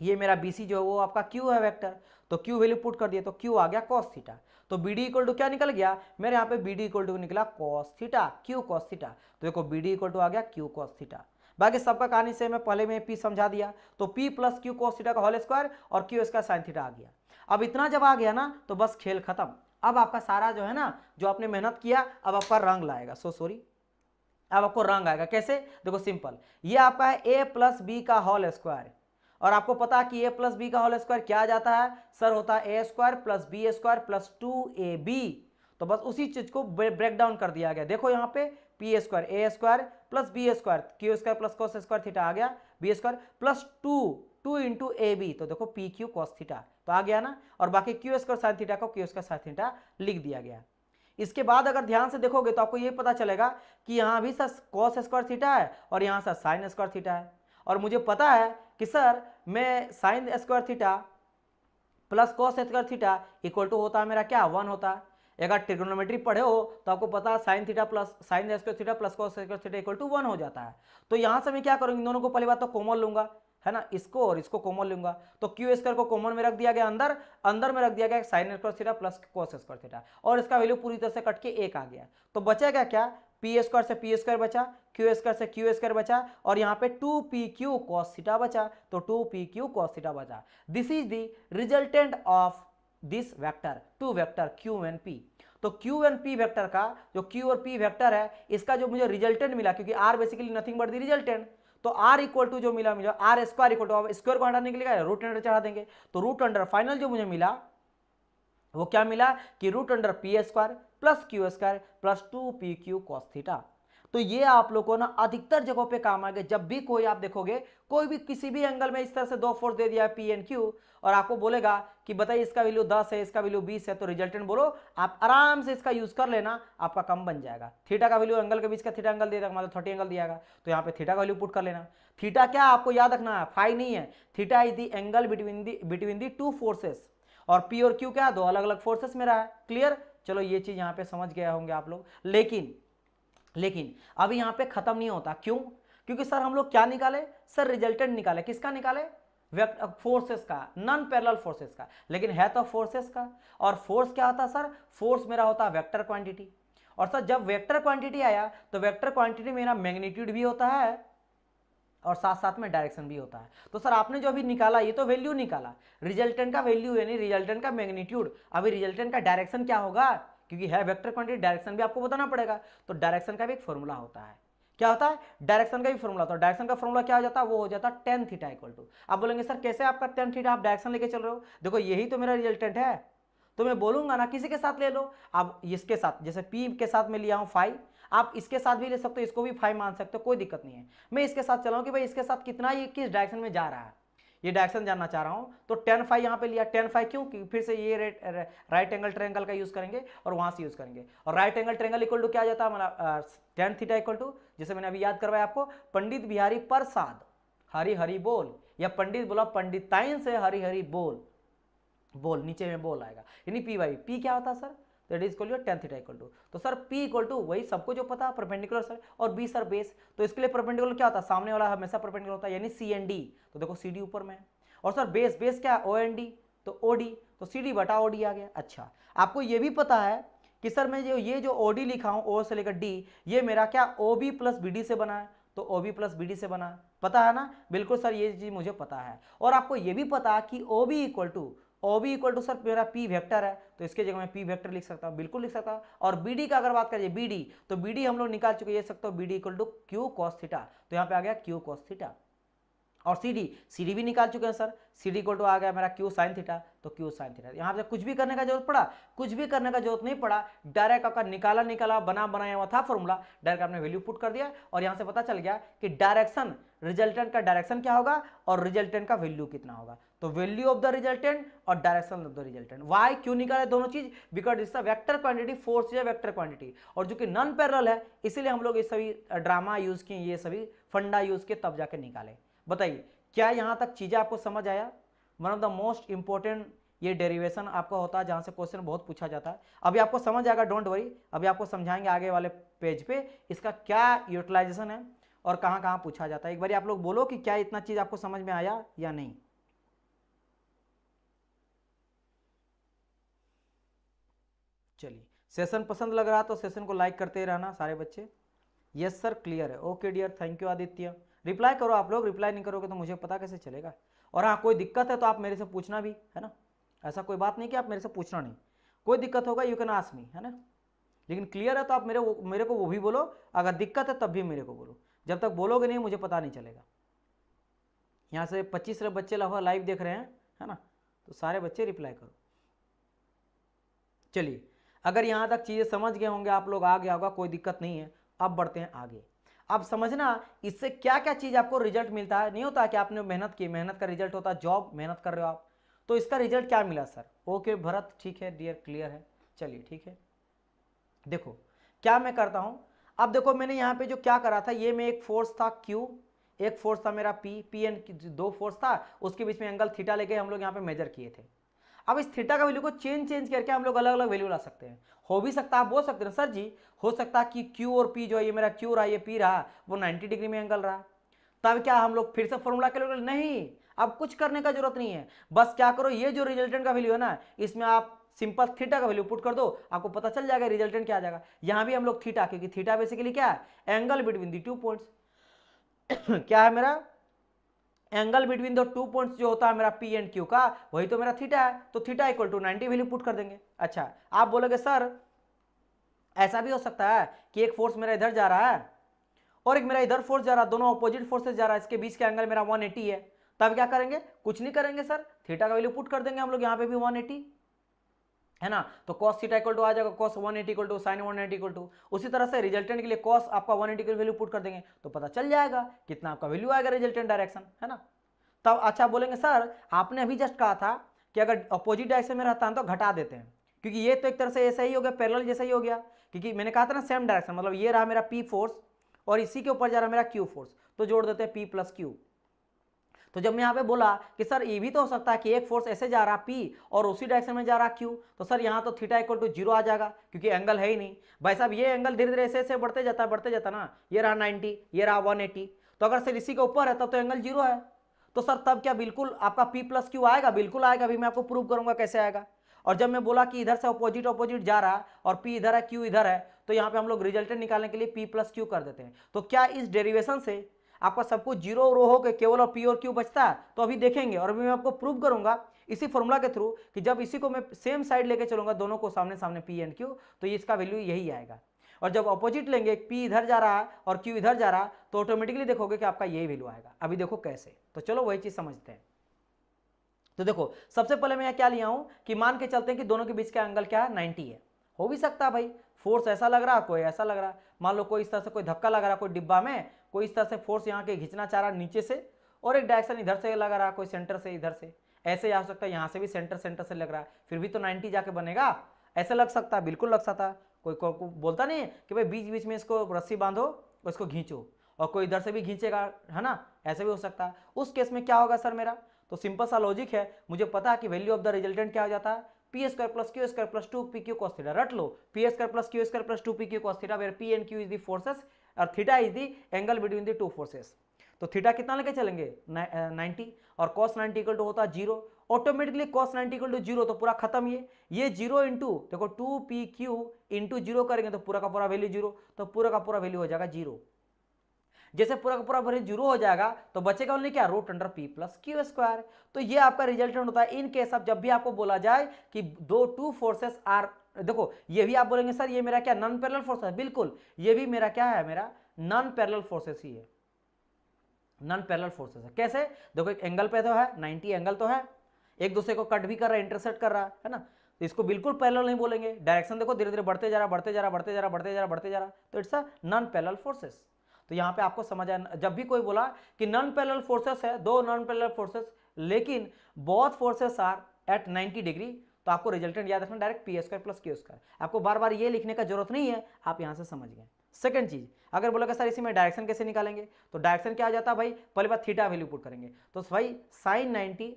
ये मेरा बी सी जो है वो आपका क्यू है वेक्टर, तो क्यू वैल्यू पुट कर दिया, तो क्यू आ गया कॉस थीटा। तो बी डी इक्वल टू क्या निकल गया मेरे यहाँ पे, बी डी इक्वल टू निकला cos theta, Q cos theta, तो देखो बी डी इक्वल टू आ गया क्यू कॉस थीटा। बाकी सबका कहानी से मैं पहले में पी समझा दिया, तो P plus Q cos theta का होल स्क्वायर और क्यू इसका साइन थीटा आ गया। अब इतना जब आ गया ना, तो बस खेल खत्म। अब आपका सारा जो है ना, जो आपने मेहनत किया, अब आपका रंग लाएगा, सॉरी, अब आपको रंग आएगा कैसे, देखो सिंपल, ये आपका है ए प्लस बी का होल स्क्वायर, और आपको पता है कि ए प्लस बी का होल स्क्वायर क्या आ जाता है सर, होता है a square plus B square plus 2ab। तो बस उसी चीज को ब्रेक डाउन कर दिया गया। देखो यहाँ पे p square a square plus B square Q square plus cos square theta आ गया, b square plus 2 into a b, तो देखो पी क्यू कॉस थीटा तो आ गया ना, और बाकी क्यू स्क्वायर साइन थीटा को क्यू स्क्वायर साइन थीटा लिख दिया गया। इसके बाद अगर ध्यान से देखोगे तो आपको ये पता चलेगा कि यहाँ भी सर कॉस स्क्वायर थीटा है और यहाँ सर साइन स्क्वायर थीटा है, और मुझे पता है कि सर मैं sine square theta plus cos square theta equal to होता है मेरा क्या 1 होता है। अगर ट्रिग्नोमेट्री पढ़े हो तो आपको पता है sine theta plus sine square theta plus cos square theta equal to 1 हो जाता है। तो यहां से मैं क्या करूंगा, इन दोनों को पहली बात तो कॉमन लूंगा, है ना, इसको और इसको कॉमन लूंगा, तो क्यू स्क्वायर को कॉमन में रख दिया गया, अंदर अंदर में रख दिया गया sign square theta plus cos square theta, और इसका वैल्यू पूरी तरह से कट के 1 आ गया। तो बचेगा क्या, पी स्क्वायर से पी स्क्वायर बचा, क्यू स्क्वायर से क्यू स्क्वायर बचा, और यहाँ पे 2pq cos थीटा बचा, तो 2pq cos थीटा बचा। This is the resultant of this vector, two vector q and p। तो q एंड p वेक्टर का जो q और p वेक्टर है इसका जो मुझे रिजल्टेंट मिला, क्योंकि r basically nothing but the resultant, तो r इक्वल टू जो मिला मुझे r square equal to, square को हटाने के लिए रूट अंडर चढ़ा देंगे, तो रूट अंडर फाइनल जो मुझे मिला वो क्या मिला कि root under P square plus Q square plus 2pq cos theta. तो ये आप लोगों को ना अधिकतर जगहों पे काम आएगा, जब भी कोई आप देखोगे कोई भी किसी भी एंगल में इस तरह से दो फोर्स दे दिया है पी एंड क्यू, और आपको बोलेगा कि बताइए इसका वैल्यू 10 है इसका वैल्यू 20 है, तो रिजल्टेंट बोलो, आप आराम से इसका यूज कर लेना, आपका कम बन जाएगा। थीटा का वैल्यू एंगल के बीच का थीटा एंगल दे देगा, मतलब 30 एंगल दिया, तो यहाँ पे थीटा का वैल्यू पुट कर लेना। थीटा क्या आपको याद रखना है, फाई नहीं है, theta is the angle between the two forces, और पी और क्यू क्या दो अलग अलग फोर्सेस में रहा है। क्लियर, चलो ये चीज यहाँ पे समझ गए होंगे आप लोग। लेकिन अभी यहाँ पे खत्म नहीं होता, क्यों, क्योंकि सर हम लोग क्या निकाले, सर रिजल्टेंट निकाले, किसका निकाले, फोर्सेस का, नॉन पैरेलल फोर्सेस का, लेकिन है तो फोर्सेस का, और फोर्स क्या होता है सर, फोर्स मेरा होता है वेक्टर क्वांटिटी, और सर जब वेक्टर क्वांटिटी आया तो वेक्टर क्वांटिटी मेरा मैग्नीट्यूड भी होता है और साथ साथ में डायरेक्शन भी होता है। तो सर आपने जो अभी निकाला ये तो वैल्यू निकाला, रिजल्टेंट का वैल्यू यानी रिजल्टेंट का मैग्नीट्यूड, अभी रिजल्टेंट का डायरेक्शन क्या होगा, क्योंकि है वेक्टर क्वांटिटी, डायरेक्शन भी आपको बताना पड़ेगा, तो डायरेक्शन का भी एक फॉर्मूला होता है, क्या होता है, डायरेक्शन का भी फॉर्मूला होता है। डायरेक्शन का फॉर्मूला क्या हो जाता है, वो हो जाता है tan थीटा इक्वल टू, आप बोलेंगे सर कैसे आपका tan थीटा, आप डायरेक्शन लेके चल रहे हो, देखो यही तो मेरा रिजल्टेंट है, तो मैं बोलूंगा ना किसी के साथ ले लो, आप इसके साथ, जैसे p के साथ में लिया हूं फाई, आप इसके साथ भी ले सकते हो, इसको भी फाई मान सकते हो, कोई दिक्कत नहीं है। मैं इसके साथ चलाऊं कि भाई इसके साथ कितना ये किस डायरेक्शन में जा रहा है, ये डायरेक्शन जानना चाह रहा हूं, तो tan फाई यहां पे लिया, tan फाई क्यों, क्योंकि फिर से ये राइट एंगल ट्रायंगल का यूज करेंगे और वहां से यूज करेंगे, और right angle triangle equal to क्या जाता है हमारा tan थीटा इक्वल टू, जैसे मैंने अभी याद करवाया आपको, पंडित बिहारी प्रसाद हरि हरि बोल, या पंडित बोला पंडिताइन से हरि हरि बोल, बोल नीचे में बोल आएगा, यानी पी वाई, पी क्या होता है sir, that is equal to tan theta equal to, तो सर p इक्वल टू वही सबको जो पता है परपेंडिकुलर सर, और b सर बेस, तो इसके लिए परपेंडिकुलर क्या होता है, सामने वाला हमेशा परपेंडिकुलर होता है, यानी सी एंड डी, तो देखो सी डी ऊपर में है, और सर बेस बेस क्या है, ओ एंड डी, तो ओ डी, तो सी डी बटा ओ डी आ गया। अच्छा आपको ये भी पता है कि सर मैं ये जो ओ डी लिखा हूँ, ओ से लेकर डी, ये मेरा क्या O B plus B D से बना है, तो O B plus B D से बना है, पता है ना, बिल्कुल सर ये चीज मुझे पता है। और आपको ये भी पता है कि O B equal to sir मेरा पी वेक्टर है, तो इसके जगह मैं पी वेक्टर लिख सकता हूँ, बिल्कुल लिख सकता हूँ। और बीडी का अगर बात करें बीडी, तो बीडी हम लोग निकाल चुके, ये सकते हो BD equal to Q cos theta, तो यहाँ पे आ गया क्यू कॉस थीटा। और सीडी भी निकाल चुके हैं सर, सीडी इक्वल टू आ गया मेरा क्यू साइन थीटा, तो क्यू साइन थीटा। यहाँ पे कुछ भी करने का जरूरत पड़ा, कुछ भी करने का जरूरत नहीं पड़ा, डायरेक्ट आपका निकाला बनाया हुआ था फॉर्मूला, डायरेक्ट आपने वैल्यू पुट कर दिया, और यहाँ से पता चल गया कि डायरेक्शन, रिजल्टेंट का डायरेक्शन क्या होगा और रिजल्टेंट का वैल्यू कितना होगा, तो वैल्यू ऑफ द रिजल्टेंट और direction of the resultant. Why क्यों निकाले दोनों चीज, because is vector quantity, force या वेक्टर क्वांटिटी, और जो कि नॉन पैरेलल है इसीलिए हम लोग ये सभी ड्रामा यूज किए, ये सभी फंडा यूज किए, तब जाके निकाले। बताइए क्या यहां तक चीजें आपको समझ आया। One of the most important ये डेरिवेशन आपका होता है जहां से क्वेश्चन बहुत पूछा जाता है। अभी आपको समझ आएगा, डोंट वरी, अभी आपको समझाएंगे आगे वाले पेज पे इसका क्या यूटिलाइजेशन है और कहां कहां पूछा जाता है। एक बार आप लोग बोलो कि क्या इतना चीज आपको समझ में आया या नहीं। चलिए, सेशन पसंद लग रहा तो सेशन को लाइक करते रहना सारे बच्चे। यस सर क्लियर है, okay dear, thank you Aditya. Reply करो आप लोग, रिप्लाई नहीं करोगे तो मुझे पता कैसे चलेगा। और हाँ कोई दिक्कत है तो आप मेरे से पूछना भी, है ना, ऐसा कोई बात नहीं कि आप मेरे से पूछना नहीं, कोई दिक्कत होगा यू कैन आस्क मी, है ना, लेकिन क्लियर है तो आप मेरे को वो भी बोलो, अगर दिक्कत है तब भी मेरे को बोलो, जब तक बोलोगे नहीं मुझे पता नहीं चलेगा। यहाँ से 25 बच्चे लाइव देख रहे हैं, है ना, तो सारे बच्चे रिप्लाई करो। चलिए, अगर यहाँ तक चीज़ें समझ गए होंगे आप लोग, आ गया होगा, कोई दिक्कत नहीं है, अब बढ़ते हैं आगे। अब समझना इससे क्या क्या चीज आपको रिजल्ट मिलता है। नहीं होता कि आपने मेहनत की, मेहनत का रिजल्ट होता है जॉब, मेहनत कर रहे हो आप, तो इसका रिजल्ट क्या मिला सर। ओके भरत, ठीक है डियर, क्लियर है, चलिए ठीक है। देखो क्या मैं करता हूं, अब देखो मैंने यहां पे जो क्या करा था, ये में एक फोर्स था Q, एक फोर्स था मेरा P एन, दो फोर्स था, उसके बीच में एंगल थीटा लेके हम लोग यहाँ पे मेजर किए थे। अब इस थीटा का वैल्यू को चेंज करके हम लोग अलग अलग वैल्यू ला सकते हैं। हो भी सकता है, आप बोल सकते हैं सर जी, हो सकता है कि Q और P जो है, ये मेरा Q रहा, ये P रहा, वो 90 डिग्री में एंगल रहा, तब क्या हम लोग फिर से फॉर्मूला कैलकुलेट, नहीं, अब कुछ करने का जरूरत नहीं है। बस क्या करो, ये जो रिजल्टेंट का वैल्यू है ना, इसमें आप सिंपल थीटा का वैल्यू पुट कर दो, आपको पता चल जाएगा रिजल्टेंट क्या आ जाएगा। यहां भी हम लोग थीटा, क्योंकि थीटा बेसिकली क्या है, angle between the two points क्या है मेरा, angle between the two points जो होता है मेरा P एंड Q का, वही तो मेरा थीटा है, तो theta equal to 90 value put कर देंगे। अच्छा आप बोलोगे सर ऐसा भी हो सकता है कि एक फोर्स मेरा इधर जा रहा है और एक मेरा इधर फोर्स जा रहा है, दोनों अपोजिट फोर्सेस जा रहा है, इसके बीच का एंगल मेरा 180 है, तब क्या करेंगे, कुछ नहीं करेंगे सर, थीटा का वैल्यू पुट कर देंगे हम लोग यहाँ पे भी 180 है ना, तो cos थीटा इक्वल टू आ जाएगा cos 180 equal to sin 180 equal to, उसी तरह से रिजल्टेंट के लिए cos आपका 180 की वैल्यू पुट कर देंगे, तो पता चल जाएगा कितना आपका वैल्यू आएगा रिजल्टेंट डायरेक्शन, है ना। तब अच्छा बोलेंगे सर आपने अभी जस्ट कहा था कि अगर अपोजिट डायरेक्शन में रहता है तो घटा देते हैं, क्योंकि ये तो एक तरह से ऐसा ही हो गया, पैरेलल जैसा ही हो गया, क्योंकि मैंने कहा था ना सेम डायरेक्शन, मतलब ये रहा मेरा P फोर्स और इसी के ऊपर जा रहा मेरा Q फोर्स, तो जोड़ देते हैं P प्लस Q। तो जब मैं यहाँ पे बोला कि सर ये भी तो हो सकता है कि एक फोर्स ऐसे जा रहा P और उसी डायरेक्शन में जा रहा Q, तो सर यहाँ तो थीटा इक्वल टू 0 आ जाएगा, क्योंकि एंगल है ही नहीं भाई साहब, ये एंगल धीरे धीरे ऐसे ऐसे बढ़ते जाता ना, ये रहा 90, ये रहा 180, तो अगर सर इसी के ऊपर है तब तो एंगल 0 है, तो सर तब क्या बिल्कुल आपका P प्लस Q आएगा, बिल्कुल आएगा, अभी मैं आपको प्रूव करूंगा कैसे आएगा। और जब मैं बोला कि इधर से अपोजिट अपोजिट जा रहा है और P इधर है Q इधर है, तो यहाँ पे हम लोग रिजल्टेंट निकालने के लिए P प्लस Q कर देते हैं। तो क्या इस डेरिवेशन से आपका सब कुछ जीरो रो हो के केवल और P और Q बचता है, तो अभी देखेंगे और अभी मैं आपको प्रूव करूंगा इसी फॉर्मूला के थ्रू कि जब इसी को मैं सेम साइड लेके चलूंगा, दोनों को सामने सामने P एंड Q, तो इसका वैल्यू यही आएगा। और जब अपोजिट लेंगे, P इधर जा रहा है और Q इधर जा रहा है, तो ऑटोमेटिकली देखोगे कि आपका यही वैल्यू आएगा। अभी देखो कैसे, तो चलो वही चीज समझते हैं। तो देखो सबसे पहले मैं क्या लिया हूं कि मान के चलते हैं कि दोनों के बीच का एंगल क्या है, 90 है। हो भी सकता है भाई फोर्स ऐसा लग रहा है, कोई ऐसा लग रहा है, मान लो कोई इस तरह से कोई धक्का लग रहा है कोई डिब्बा में, कोई इस तरह से फोर्स यहाँ के खींचना चाह रहा है नीचे से, और एक डायरेक्शन इधर से लग रहा है, कोई सेंटर से इधर से, ऐसे आ सकता है, यहाँ से भी सेंटर से लग रहा है, फिर भी तो 90 जाके बनेगा, ऐसे लग सकता है, बिल्कुल लग सकता है। कोई बोलता नहीं है कि भाई बीच बीच में इसको रस्सी बांधो उसको खींचो, और कोई इधर से भी खींचेगा, है ना, ऐसे भी हो सकता है। उस केस में क्या होगा सर मेरा, तो सिंपल सा लॉजिक है, मुझे पता है कि वैल्यू ऑफ द रिजल्टेंट क्या हो जाता है, p square plus Q square plus 2pq cos theta, रट लो, p square plus Q square plus 2pq cos theta, where p and q is the forces और theta is the angle between the two forces. तो theta कितना लेके चलेंगे 90, और cos 90 equal to होता है 0, ऑटोमेटिकली cos 90 इक्वल टू 0, तो पूरा खत्म, ये 0 इंटू देखो 2pq इंटू 0 करेंगे तो पूरा का पूरा वैल्यू 0, तो पूरा का पूरा वैल्यू हो जाएगा 0। जैसे पूरा का पूरा वैल्यू 0 हो जाएगा तो बचेगा ओनली क्या, root under p plus Q square. तो ये आपका रिजल्टेंट होता है इन केस ऑफ जब भी आपको बोला जाए कि दो टू फोर्सेस आर, देखो ये भी आप बोलेंगे सर ये मेरा क्या नॉन पैरेलल फोर्स है, बिल्कुल ये भी मेरा क्या है, मेरा नॉन पैरेलल फोर्सेस ही है, नॉन पैरेलल फोर्सेस है। कैसे, देखो एक एंगल पे तो है 90 एंगल तो है, एक दूसरे को कट भी कर रहा है, इंटरसेक्ट कर रहा है ना, तो इसको बिल्कुल पैरेलल नहीं बोलेंगे, डायरेक्शन देखो धीरे धीरे बढ़ते जा रहा बढ़ते जा रहा बढ़ते जा रहा बढ़ते जा रहा बढ़ते जा रहा, तो it's a non parallel forces. तो यहाँ पे आपको समझ आया, जब भी कोई बोला कि नॉन पैरेलल फोर्सेस है, दो नॉन पैरेलल फोर्सेस लेकिन both forces are at 90 degree, तो आपको रिजल्टेंट याद रखना direct P square plus Q square, आपको बार बार ये लिखने का जरूरत नहीं है, आप यहाँ से समझ गए। सेकंड चीज, अगर बोलोगे सर इसी में डायरेक्शन कैसे निकालेंगे, तो डायरेक्शन क्या आ जाता है भाई, पहले बात थीटा वैल्यू पुट करेंगे, तो भाई साइन 90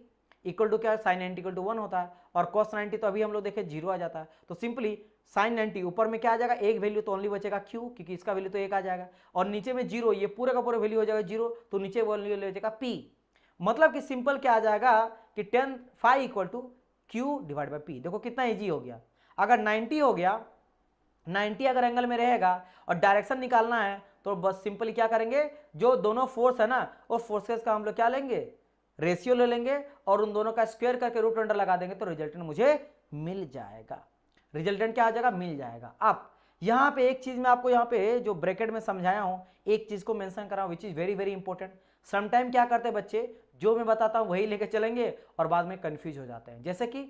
इक्वल टू क्या है, साइन 90 इक्वल टू 1 होता है, और cos 90 तो अभी हम लोग देखे 0 आ जाता है, तो सिंपली साइन 90 ऊपर में क्या आ जाएगा, एक वैल्यू तो ओनली बचेगा q, क्योंकि इसका वैल्यू तो 1 आ जाएगा, और नीचे में 0, ये पूरे का पूरा वैल्यू हो जाएगा 0, तो नीचे वैल्यू ले जाएगा p, मतलब कि सिंपल क्या आ जाएगा कि tan phi equal to q divide by p। देखो कितना इजी हो गया, अगर 90 हो गया, 90 अगर एंगल में रहेगा और डायरेक्शन निकालना है, तो बस सिंपली क्या करेंगे, जो दोनों फोर्स है ना, वो फोर्सेस का हम लोग क्या लेंगे, रेशियो ले लेंगे, और उन दोनों का स्क्वायर करके रूट अंडर लगा देंगे, तो रिजल्टेंट मुझे मिल जाएगा। रिजल्टेंट क्या आ जाएगा, मिल जाएगा। अब यहाँ पे एक चीज मैं आपको यहाँ पे जो ब्रैकेट में समझाया हूँ, एक चीज को मेंशन कर रहा हूँ which is very very important. Sometime क्या करते हैं बच्चे, जो मैं बताता हूँ वही लेके चलेंगे और बाद में कंफ्यूज हो जाते हैं। जैसे कि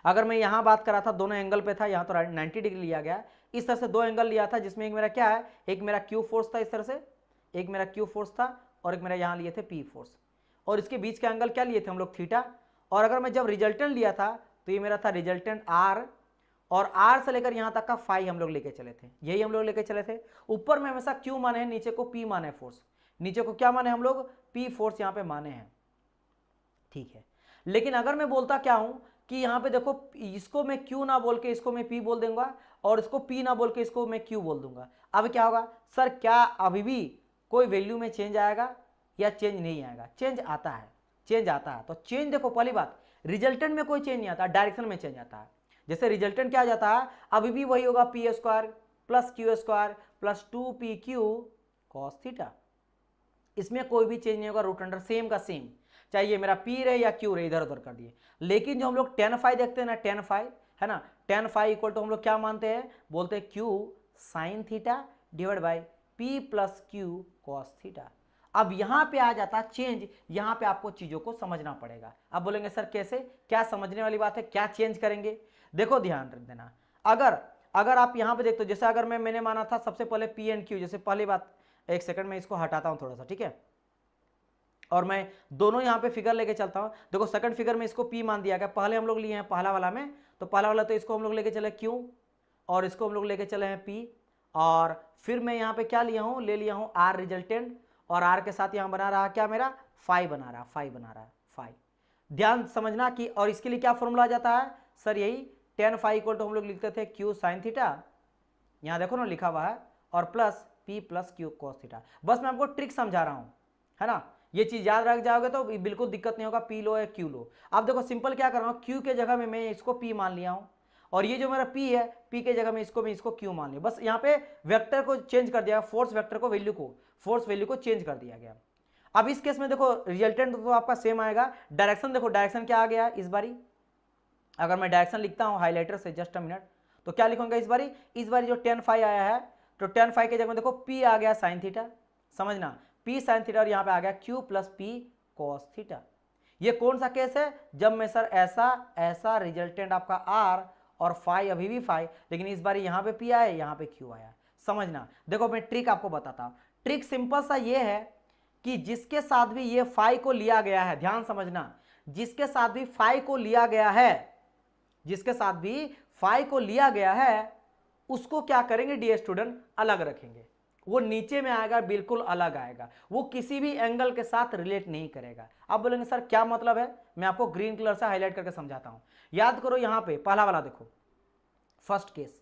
अगर मैं यहाँ बात कर रहा था, दोनों एंगल पे था, यहाँ तो 90 डिग्री लिया गया, इस तरह से दो एंगल लिया था जिसमें एक मेरा क्या है, एक मेरा क्यू फोर्स था इस तरह से, एक मेरा क्यू फोर्स था और एक मेरा यहाँ लिए थे पी फोर्स, और इसके बीच का एंगल क्या लिए थे हम लोग थीटा। और अगर मैं जब रिजल्टेंट लिया था तो ये मेरा था रिजल्टेंट आर, और आर से लेकर यहाँ तक का फाई हम लोग लेके चले थे, यही हम लोग लेके चले थे। ऊपर में हमेशा क्यू माने हैं, नीचे को पी माने फोर्स, नीचे को क्या माने हम लोग, पी फोर्स यहाँ पे माने हैं, ठीक है। लेकिन अगर मैं बोलता क्या हूं कि यहाँ पे देखो इसको मैं क्यू ना बोल के इसको मैं पी बोल दूंगा, और इसको पी ना बोल के इसको मैं क्यू बोल दूंगा, अब क्या होगा सर, क्या अभी भी कोई वैल्यू में चेंज आएगा या चेंज नहीं आएगा? चेंज आता है, चेंज आता है। तो चेंज देखो, पहली बात रिजल्टेंट में कोई चेंज नहीं आता, डायरेक्शन में चेंज आता है। जैसे रिजल्टेंट क्या आ जाता है, अभी भी वही होगा P square plus Q square plus 2pq cos theta, इसमें कोई भी चेंज नहीं होगा, रूट अंडर सेम का सेम, चाहे ये मेरा पी रहे या क्यू रहे, इधर उधर कर दिए। लेकिन जो हम लोग tan फाई देखते हैं ना, tan फाई है ना, tan फाई इक्वल टू हम लोग क्या मानते हैं, बोलते हैं Q sine theta divide by P plus Q cos theta. अब यहां पे आ जाता चेंज, यहां पे आपको चीजों को समझना पड़ेगा। अब बोलेंगे सर कैसे, क्या समझने वाली बात है, क्या चेंज करेंगे? देखो ध्यान रख देना, अगर आप यहां पे देखते हो, जैसे अगर मैंने माना था सबसे पहले पी एंड क्यू, जैसे पहली बात, एक सेकंड में इसको हटाता हूं थोड़ा सा, ठीक है, और मैं दोनों यहाँ पे फिगर लेके चलता हूँ। देखो सेकंड फिगर में इसको P मान दिया गया, पहले हम लोग लिए हैं पहला वाला में, तो पहला वाला तो इसको हम लोग लेके चले Q, और इसको हम लोग लेके चले हैं P, और फिर मैं यहाँ पे क्या लिया हूँ, ले लिया हूँ R रिजल्टेंट, और R के साथ यहाँ बना रहा क्या मेरा फाई बना रहा, फाई बना रहा है, फाई। ध्यान समझना कि, और इसके लिए क्या फॉर्मूला आ जाता है सर, यही tan फाई इक्वल टू हम लोग लिखते थे Q साइन थीटा, यहाँ देखो ना लिखा हुआ है, और plus P plus Q cos theta. बस मैं आपको ट्रिक समझा रहा हूँ, है ना, ये चीज याद रख जाओगे तो बिल्कुल दिक्कत नहीं होगा, पी लो या क्यू लो। अब देखो सिंपल क्या कर रहा हूँ, क्यू के जगह में मैं इसको पी मान लिया हूँ, और ये जो मेरा पी है, पी के जगह में इसको क्यू मान लिया, बस यहाँ पे वेक्टर को चेंज कर दिया, फोर्स वेक्टर को वैल्यू को, फोर्स वैल्यू को चेंज कर दिया गया। अब इस केस में देखो रिजल्टेंट तो आपका सेम आएगा, डायरेक्शन देखो, डायरेक्शन क्या आ गया इस बारी, अगर मैं डायरेक्शन लिखता हूँ हाईलाइटर से, जस्ट अ मिनट, तो क्या लिखूंगा इस बारी जो tan फाई आया है, तो tan फाई के जगह में देखो p आ गया साइन थीटा, समझना p साइन थीटा, और यहाँ पे आ गया q plus p cos theta. ये कौन सा केस है, जब मैं सर ऐसा रिजल्टेंट आपका r और फाई अभी भी फाई, लेकिन इस बार यहाँ पे p आया, यहाँ पे q आया, समझना। देखो मैं ट्रिक आपको बताता हूँ, ट्रिक सिंपल सा ये है कि जिसके साथ भी ये फाई को लिया गया है, ध्यान समझना, जिसके साथ भी फाई को लिया गया है, जिसके साथ भी फाई को लिया गया है, उसको क्या करेंगे डियर स्टूडेंट, अलग रखेंगे, वो नीचे में आएगा, बिल्कुल अलग आएगा, वो किसी भी एंगल के साथ रिलेट नहीं करेगा। अब बोलेंगे सर क्या मतलब है, मैं आपको ग्रीन कलर से हाईलाइट करके समझाता हूं। याद करो यहां पे पहला वाला देखो, फर्स्ट केस,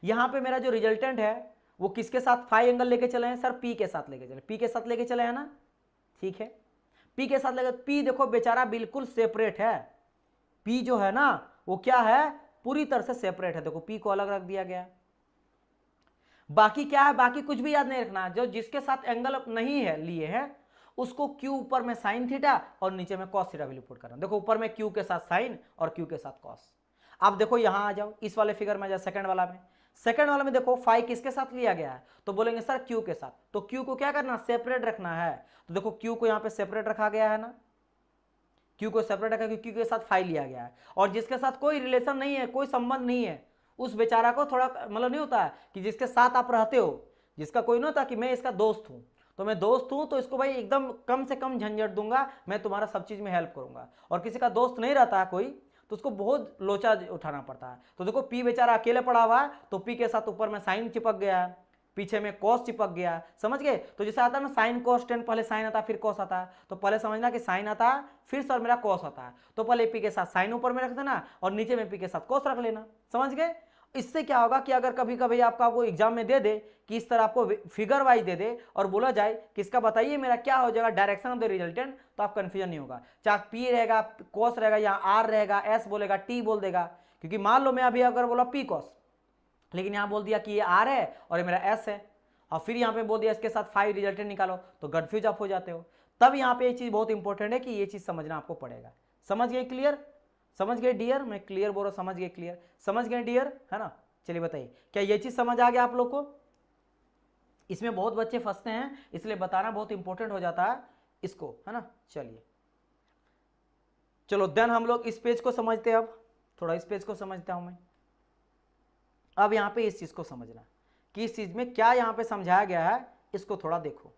यहां पे मेरा जो रिजल्टेंट है वो किसके साथ फाई एंगल लेके चले हैं सर, पी के साथ लेके चले, पी के साथ लेके चले हैं ना, ठीक है, पी के साथ लेके, पी देखो बेचारा बिल्कुल सेपरेट है, पी जो है ना वो क्या है, पूरी तरह से सेपरेट है, देखो पी को अलग रख दिया गया। बाकी क्या है, बाकी कुछ भी याद नहीं रखना, जो जिसके साथ एंगल नहीं है लिए हैं उसको क्यू ऊपर में साइन थीटा और नीचे में कॉस थीटा वैल्यू पुट करना। देखो ऊपर में क्यू के साथ साइन और क्यू के साथ कॉस। अब देखो यहां आ जाओ, इस वाले फिगर में आ जाओ, सेकंड वाला में, सेकंड वाले में देखो फाई किसके साथ लिया गया है, तो बोलेंगे सर क्यू के साथ, तो क्यू को क्या करना, सेपरेट रखना है, तो देखो क्यू को यहां पे सेपरेट रखा गया है ना, क्यू को सेपरेट रखा, क्यू के साथ फाई लिया गया है, और जिसके साथ कोई रिलेशन नहीं है, कोई संबंध नहीं है, उस बेचारा को थोड़ा मतलब नहीं होता है कि जिसके साथ आप रहते हो, जिसका कोई नहीं होता कि मैं इसका दोस्त हूं, तो मैं दोस्त हूं तो इसको भाई एकदम कम से कम झंझट दूंगा, मैं तुम्हारा सब चीज में हेल्प करूंगा, और किसी का दोस्त नहीं रहता है कोई, तो उसको बहुत लोचा उठाना पड़ता है। तो देखो पी बेचारा अकेले पड़ा हुआ है, तो पी के साथ ऊपर में साइन चिपक गया है, पीछे में कॉस चिपक गया, समझ गए। तो जैसे आता है ना साइन कॉस टेन, पहले साइन आता है फिर कॉस आता है, तो पहले समझना कि साइन आता है फिर सर मेरा कॉस आता है, तो पहले पी के साथ साइन ऊपर में रख देना और नीचे में पी के साथ कॉस रख लेना, समझ गए। इससे क्या होगा कि अगर कभी कभी आपका वो एग्जाम में दे दे कि इस तरह आपको फिगर वाइज दे दे और बोला जाए कि इसका बताइए मेरा क्या हो जाएगा डायरेक्शन ऑफ द रिजल्टेंट, तो आप कंफ्यूजन नहीं होगा, चाहे पी रहेगा कॉस रहेगा या आर रहेगा, एस बोलेगा, टी बोल देगा, क्योंकि मान लो मैं अभी अगर बोला पी कॉस, लेकिन यहां बोल दिया कि ये आर है और ये मेरा एस है, और फिर यहाँ पे बोल दिया इसके साथ फाइव रिजल्टेंट निकालो, तो कंफ्यूज आप हो जाते हो। तब यहाँ पे ये चीज बहुत इंपॉर्टेंट है कि ये चीज समझना आपको पड़ेगा। समझ गए क्लियर, समझ गए डियर, मैं क्लियर बोल रहा हूं, समझ गए क्लियर, समझ गए डियर, है ना। चलिए बताइए क्या ये चीज समझ आ गया आप लोग को, इसमें बहुत बच्चे फंसते हैं, इसलिए बताना बहुत इंपॉर्टेंट हो जाता है इसको, है ना। चलिए चलो देन हम लोग इस पेज को समझते हैं, अब थोड़ा इस पेज को समझता हूं मैं। अब यहाँ पे इस चीज को समझना कि इस चीज में क्या यहाँ पे समझाया गया है, इसको थोड़ा देखो,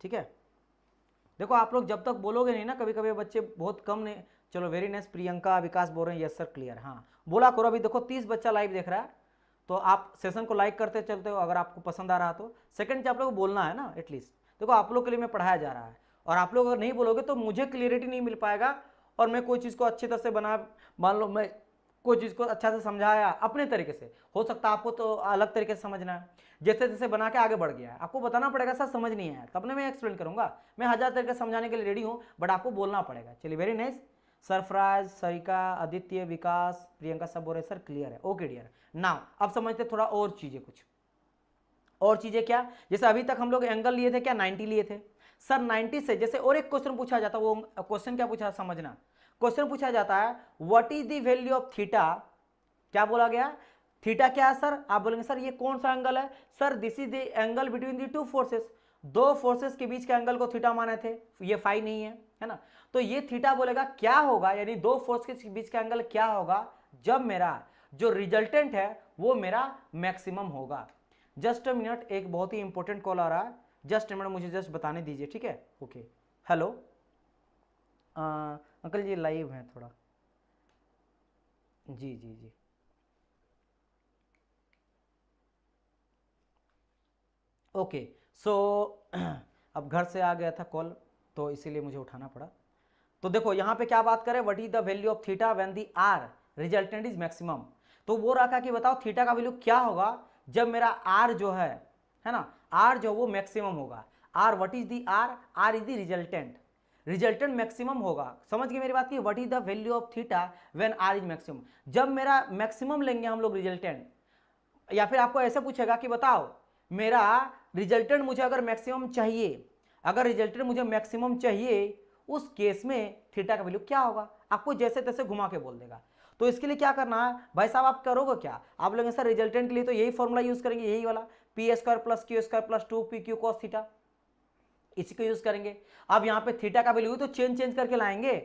ठीक है। देखो आप लोग जब तक बोलोगे नहीं ना, कभी कभी बच्चे बहुत कम ने, चलो वेरी नाइस, प्रियंका विकास बोल रहे हैं यस सर क्लियर, हाँ बोला करो। अभी देखो 30 बच्चा लाइव देख रहा है, तो आप सेशन को लाइक करते चलते हो अगर आपको पसंद आ रहा तो। सेकंड आप लोग को बोलना है ना एटलीस्ट। देखो आप लोग के लिए मैं पढ़ाया जा रहा है, और आप लोग अगर नहीं बोलोगे तो मुझे क्लियरिटी नहीं मिल पाएगा, और मैं कोई चीज़ को अच्छी तरह से बना, मान लो मैं कोई चीज़ को अच्छा से समझाया अपने तरीके से, हो सकता है आपको तो अलग तरीके से समझना है, जैसे जैसे बना के आगे बढ़ गया है, आपको बताना पड़ेगा सर समझ नहीं आया, तब ना मैं एक्सप्लेन करूंगा। मैं 1000 तरीके समझाने के लिए रेडी हूँ, बट आपको बोलना पड़ेगा। चलिए वेरी नाइस, सरफराज, सरिका, आदित्य, विकास, प्रियंका सब बोल रहे सर क्लियर है, ओके डियर। नाउ अब समझते थोड़ा और चीजें, कुछ और चीजें क्या, जैसे अभी तक हम लोग एंगल लिए थे क्या, 90 लिए थे सर। 90 से जैसे और एक क्वेश्चन पूछा जाता है, वो क्वेश्चन क्या पूछा समझना। क्वेश्चन पूछा जाता है what is the value of theta, क्या बोला गया, थीटा क्या है सर, आप बोलेंगे सर ये कौन सा एंगल है, sir this is the angle between the two forces, दो फोर्सेस के बीच के एंगल को थीटा माने थे, ये फाई नहीं है ना। तो ये थीटा बोलेगा क्या होगा, यानी दो फोर्स के बीच का एंगल क्या होगा जब मेरा जो रिजल्टेंट है वो मेरा मैक्सिमम होगा। जस्ट अ मिनट, एक बहुत ही इंपॉर्टेंट कॉल आ रहा है, जस्ट अ मिनट मुझे जस्ट बताने दीजिए, ठीक है। ओके हेलो अंकल जी लाइव हैं थोड़ा, जी जी जी ओके सो अब घर से आ गया था कॉल, तो इसीलिए मुझे उठाना पड़ा। तो देखो यहाँ पे क्या बात करें, what is the value of theta when the are resultant is maximum. तो वो रखा कि बताओ थीटा का वैल्यू क्या होगा जब मेरा आर जो है ना, आर जो वो मैक्सिमम होगा। R what is the R, R is the resultant, resultant maximum होगा। समझ गए मेरी बात की, what is the value of theta when R is maximum, जब मेरा मैक्सिमम लेंगे हम लोग रिजल्टेंट। या फिर आपको ऐसे पूछेगा कि बताओ मेरा रिजल्टेंट मुझे अगर मैक्सिमम चाहिए, अगर रिजल्टेंट मुझे मैक्सिमम चाहिए उस केस में थीटा का वैल्यू क्या होगा, आपको जैसे तैसे घुमा के बोल देगा। तो इसके लिए क्या करना है भाई साहब, आप करोगे क्या, आप लोग सर रिजल्टेंट के लिए तो यही फॉर्मूला यूज करेंगे, यही वाला P square plus Q square plus 2p q cos theta, इसी को यूज करेंगे। अब यहाँ पे थीटा का वैल्यू तो चेंज करके लाएंगे,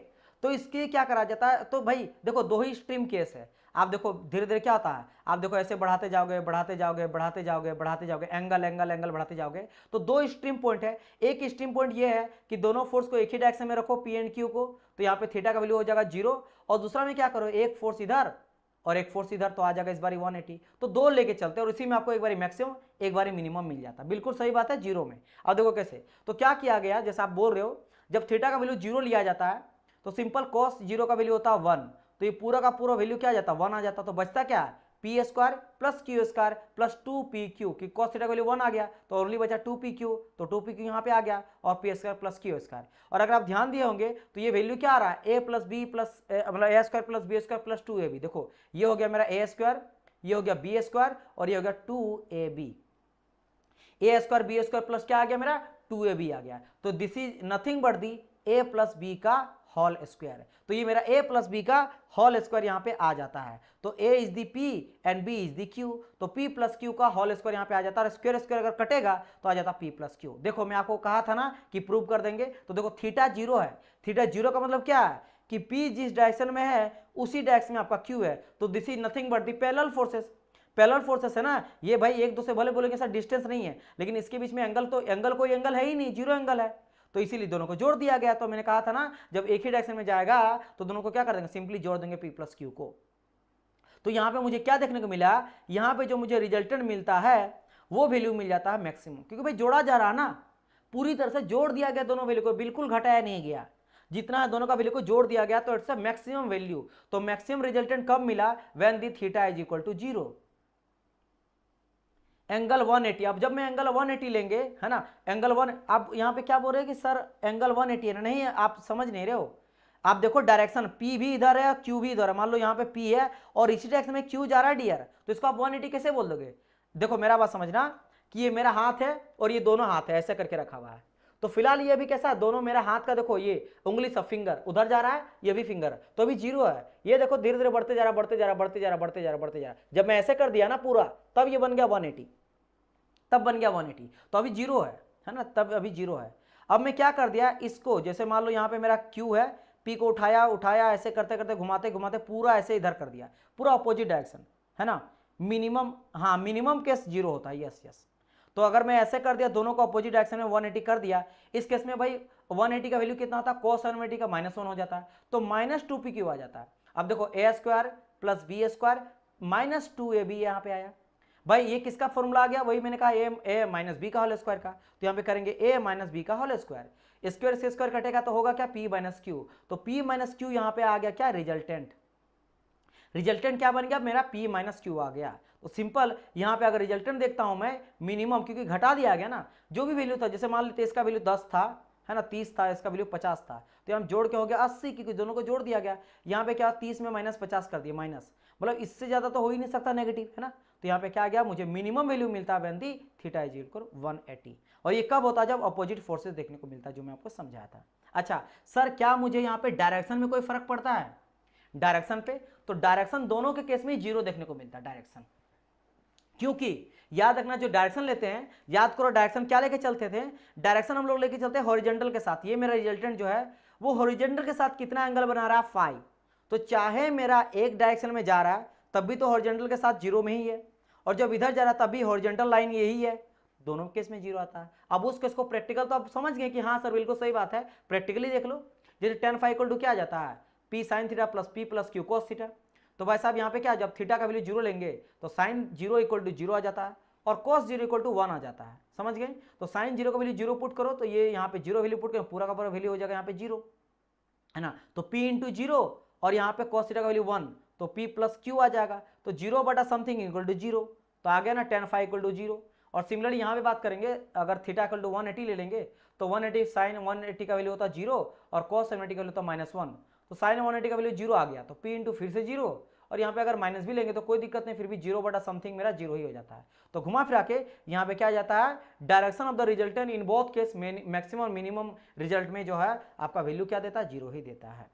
तो इसके क्या करा जाता है, तो भाई देखो दो ही स्ट्रीम केस है। आप देखो धीरे धीरे क्या होता है, आप देखो ऐसे बढ़ाते जाओगे बढ़ाते जाओगे बढ़ाते जाओगे बढ़ाते जाओगे, एंगल एंगल एंगल बढ़ाते जाओगे, तो दो स्ट्रीम पॉइंट है। एक स्ट्रीम पॉइंट ये है कि दोनों फोर्स को एक ही डायरेक्शन में रखो पी एंड क्यू को, तो यहाँ पे थीटा का वैल्यू हो जाएगा 0, और दूसरा में क्या करो, एक फोर्स इधर और एक फोर्स इधर, तो आ जाएगा इस बारी 180, तो दो लेके चलते और इसी में आपको एक बारी मैक्सिमम एक बारी मिनिमम मिल जाता है। बिल्कुल सही बात है, 0 में। अब देखो कैसे, तो क्या किया गया, जैसे आप बोल रहे हो जब थीटा का वैल्यू 0 लिया जाता है तो सिंपल cos 0 का वैल्यू होता है 1, तो ये पूरा का पूरा वैल्यू क्या आ जाता है 1 आ जाता, तो बचता क्या है p square plus Q square plus 2pq, कि cos थीटा का वैल्यू 1 आ गया तो ओनली बचा 2pq, तो 2pq यहाँ पे आ गया और P square plus Q square. और अगर आप ध्यान दिए होंगे तो ये वैल्यू क्या आ रहा है, a प्लस बी प्लस मतलब a square plus B square plus 2ab। देखो ये हो गया मेरा ए स्क्वायर, ये हो गया बी स्क्वायर और ये हो गया 2ab, A square B square plus क्या आ गया मेरा 2ab आ गया। तो this is nothing but the a plus B का होल स्क्वायर, तो ये मेरा a प्लस बी का होल स्क्वायर यहाँ पे आ जाता है। तो a is the p and b is the q, तो p प्लस क्यू का होल स्क्वायर यहाँ पे आ जाता है, स्क्वायर स्क्वायर अगर कटेगा तो आ जाता p प्लस क्यू। देखो मैं आपको कहा था ना कि प्रूव कर देंगे, तो देखो थीटा 0 है, थीटा 0 का मतलब क्या है कि p जिस डायरेक्शन में है उसी डायरेक्शन में आपका q है, तो this is nothing but the parallel forces, parallel forces है ना ये भाई, एक दूसरे भले बोलेंगे सर डिस्टेंस नहीं है, लेकिन इसके बीच में एंगल, तो एंगल कोई एंगल है ही नहीं, 0 एंगल है, तो इसीलिए दोनों को जोड़ दिया गया। तो मैंने कहा था ना जब एक ही डायरेक्शन में जाएगा तो दोनों को क्या कर देंगे, सिंपली जोड़ देंगे p प्लस क्यू को। तो यहां पे मुझे क्या देखने को मिला, यहां पे जो मुझे रिजल्टेंट मिलता है वो वैल्यू मिल जाता है मैक्सिमम, क्योंकि भाई जोड़ा जा रहा ना, पूरी तरह से जोड़ दिया गया दोनों वैल्यू को, बिल्कुल घटाया नहीं गया, जितना दोनों का वैल्यू को जोड़ दिया गया, तो इट्स अ मैक्सिमम वैल्यू। तो मैक्सिमम रिजल्टेंट कब मिला, when the theta is equal to 0, angle 180। अब जब मैं एंगल 180 लेंगे है ना, एंगल 1, आप यहाँ पे क्या बोल रहे हैं कि सर एंगल 180 है ना, नहीं आप समझ नहीं रहे हो। आप देखो डायरेक्शन P भी इधर है Q भी इधर है, मान लो यहाँ पे P है और इसी डायरेक्शन में Q जा रहा है डियर, तो इसको आप 180 कैसे बोल दोगे। देखो मेरा बात समझना कि ये मेरा हाथ है और ये दोनों हाथ है, ऐसे करके रखा हुआ है, तो फिलहाल ये भी कैसा है, दोनों मेरा हाथ का देखो ये उंगली सब फिंगर उधर जा रहा है, ये भी फिंगर, तो अभी 0 है। ये देखो धीरे धीरे बढ़ते जा रहा बढ़ते जा रहा बढ़ते जा रहा बढ़ते जा रहा बढ़ते जा रहा, जब मैं ऐसे कर दिया ना पूरा, तब ये बन गया 180, तब बन गया 180, तो अभी 0 है ना, तब अभी 0 है। अब मैं क्या कर दिया इसको, जैसे मान लो यहाँ पे मेरा Q है, P को उठाया उठाया ऐसे करते करते घुमाते घुमाते पूरा ऐसे इधर कर दिया, पूरा अपोजिट डायरेक्शन है ना, मिनिमम, हाँ मिनिमम केस 0 होता है, यस यस। तो अगर मैं ऐसे कर दिया, दोनों को अपोजिट डायरेक्शन में 180 कर दिया, इस केस में भाई 180 का वैल्यू कितना होता है, cos 180 का -1 हो जाता है, तो -2pq आ जाता है। अब देखो a square plus B square minus 2ab यहाँ पे आया। भाई ये किसका फॉर्मूला आ गया, वही मैंने कहा a माइनस बी का होल स्क्वायर का, तो यहाँ पे करेंगे a माइनस बी का होल स्क्वायर, स्क्वायर से स्क्वायर कटेगा तो होगा क्या, p माइनस क्यू, तो p माइनस क्यू यहाँ पे आ गया क्या, रिजल्टेंट। रिजल्टेंट क्या बन गया मेरा, p माइनस क्यू आ गया। तो सिंपल यहाँ पे अगर रिजल्टेंट देखता हूं मैं मिनिमम, क्योंकि घटा दिया गया ना, जो भी वैल्यू था, जैसे मान लेते इसका वैल्यू 10 था, है ना, 30 था, इसका वैल्यू 50 था, तो हम जोड़ के हो गया 80, क्योंकि दोनों को जोड़ दिया गया। यहाँ पे क्या 30 में -50 कर दिया, माइनस, मतलब इससे ज्यादा तो हो ही नहीं सकता नेगेटिव, है ना। तो यहाँ पे क्या गया, मुझे मिनिमम वैल्यू मिलता है when the theta is equal 180। और ये कब होता है, जब अपोजिट फोर्सेस देखने को मिलता है, जो मैं आपको समझाया था। अच्छा सर, क्या मुझे यहाँ पे डायरेक्शन में कोई फर्क पड़ता है, डायरेक्शन पे, तो डायरेक्शन दोनों के केस में 0 देखने को मिलता है डायरेक्शन, क्योंकि याद रखना जो डायरेक्शन लेते हैं, याद करो डायरेक्शन क्या लेके चलते थे, डायरेक्शन हम लोग लेके चलते हैं हॉरिजॉन्टल के साथ। ये मेरा रिजल्टेंट जो है वो हॉरिजॉन्टल के साथ कितना एंगल बना रहा है, फाई, तो चाहे मेरा एक डायरेक्शन में जा रहा है तब भी तो हॉरिजॉन्टल के साथ 0 में ही है, और जब इधर जा रहा है तब भी हॉरिजॉन्टल लाइन यही है, दोनों केस में 0 आता है। अब उस केस को प्रैक्टिकल तो आप समझ गए कि हाँ सर बिल्कुल सही बात है, प्रैक्टिकली देख लो, जैसे tan फाई इक्वल टू क्या आ जाता है, p sin theta plus p plus Q cos theta. तो भाई साहब यहाँ पे क्या, जब थीटा का वैल्यू 0 लेंगे तो sin 0 इक्वल टू 0 आ जाता है, और cos 0 इक्वल टू 1 आ जाता है, समझ गए। तो sin 0 का वैल्यू 0 पुट करो, तो ये यहाँ पे 0 वैल्यू पुट करो, पूरा का पूरा वैल्यू हो जाएगा यहाँ पे 0, है ना। तो p इंटू 0, और यहाँ पे cos थीटा का वैल्यू 1, तो p प्लस क्यू आ जाएगा, तो 0 बटा समथिंग इक्वल टू 0, तो आ गया ना tan फाई इक्वल टू 0। और सिमिलरली यहाँ पे बात करेंगे, अगर थीटा इक्वल टू 180 ले लेंगे तो 180 साइन 180 का वैल्यू होता है 0, और cos 180 का वैल्यू होता है -1, तो साइन 180 का वैल्यू 0 आ गया, तो p इंटू फिर से 0, और यहाँ पे अगर माइनस भी लेंगे तो कोई दिक्कत नहीं, फिर भी 0 बटा समथिंग मेरा 0 ही हो जाता है। तो घुमा फिरा के यहाँ पे क्या जाता है, direction of the resultant in both case maximum minimum result में जो है आपका वैल्यू क्या देता है, 0 ही देता है।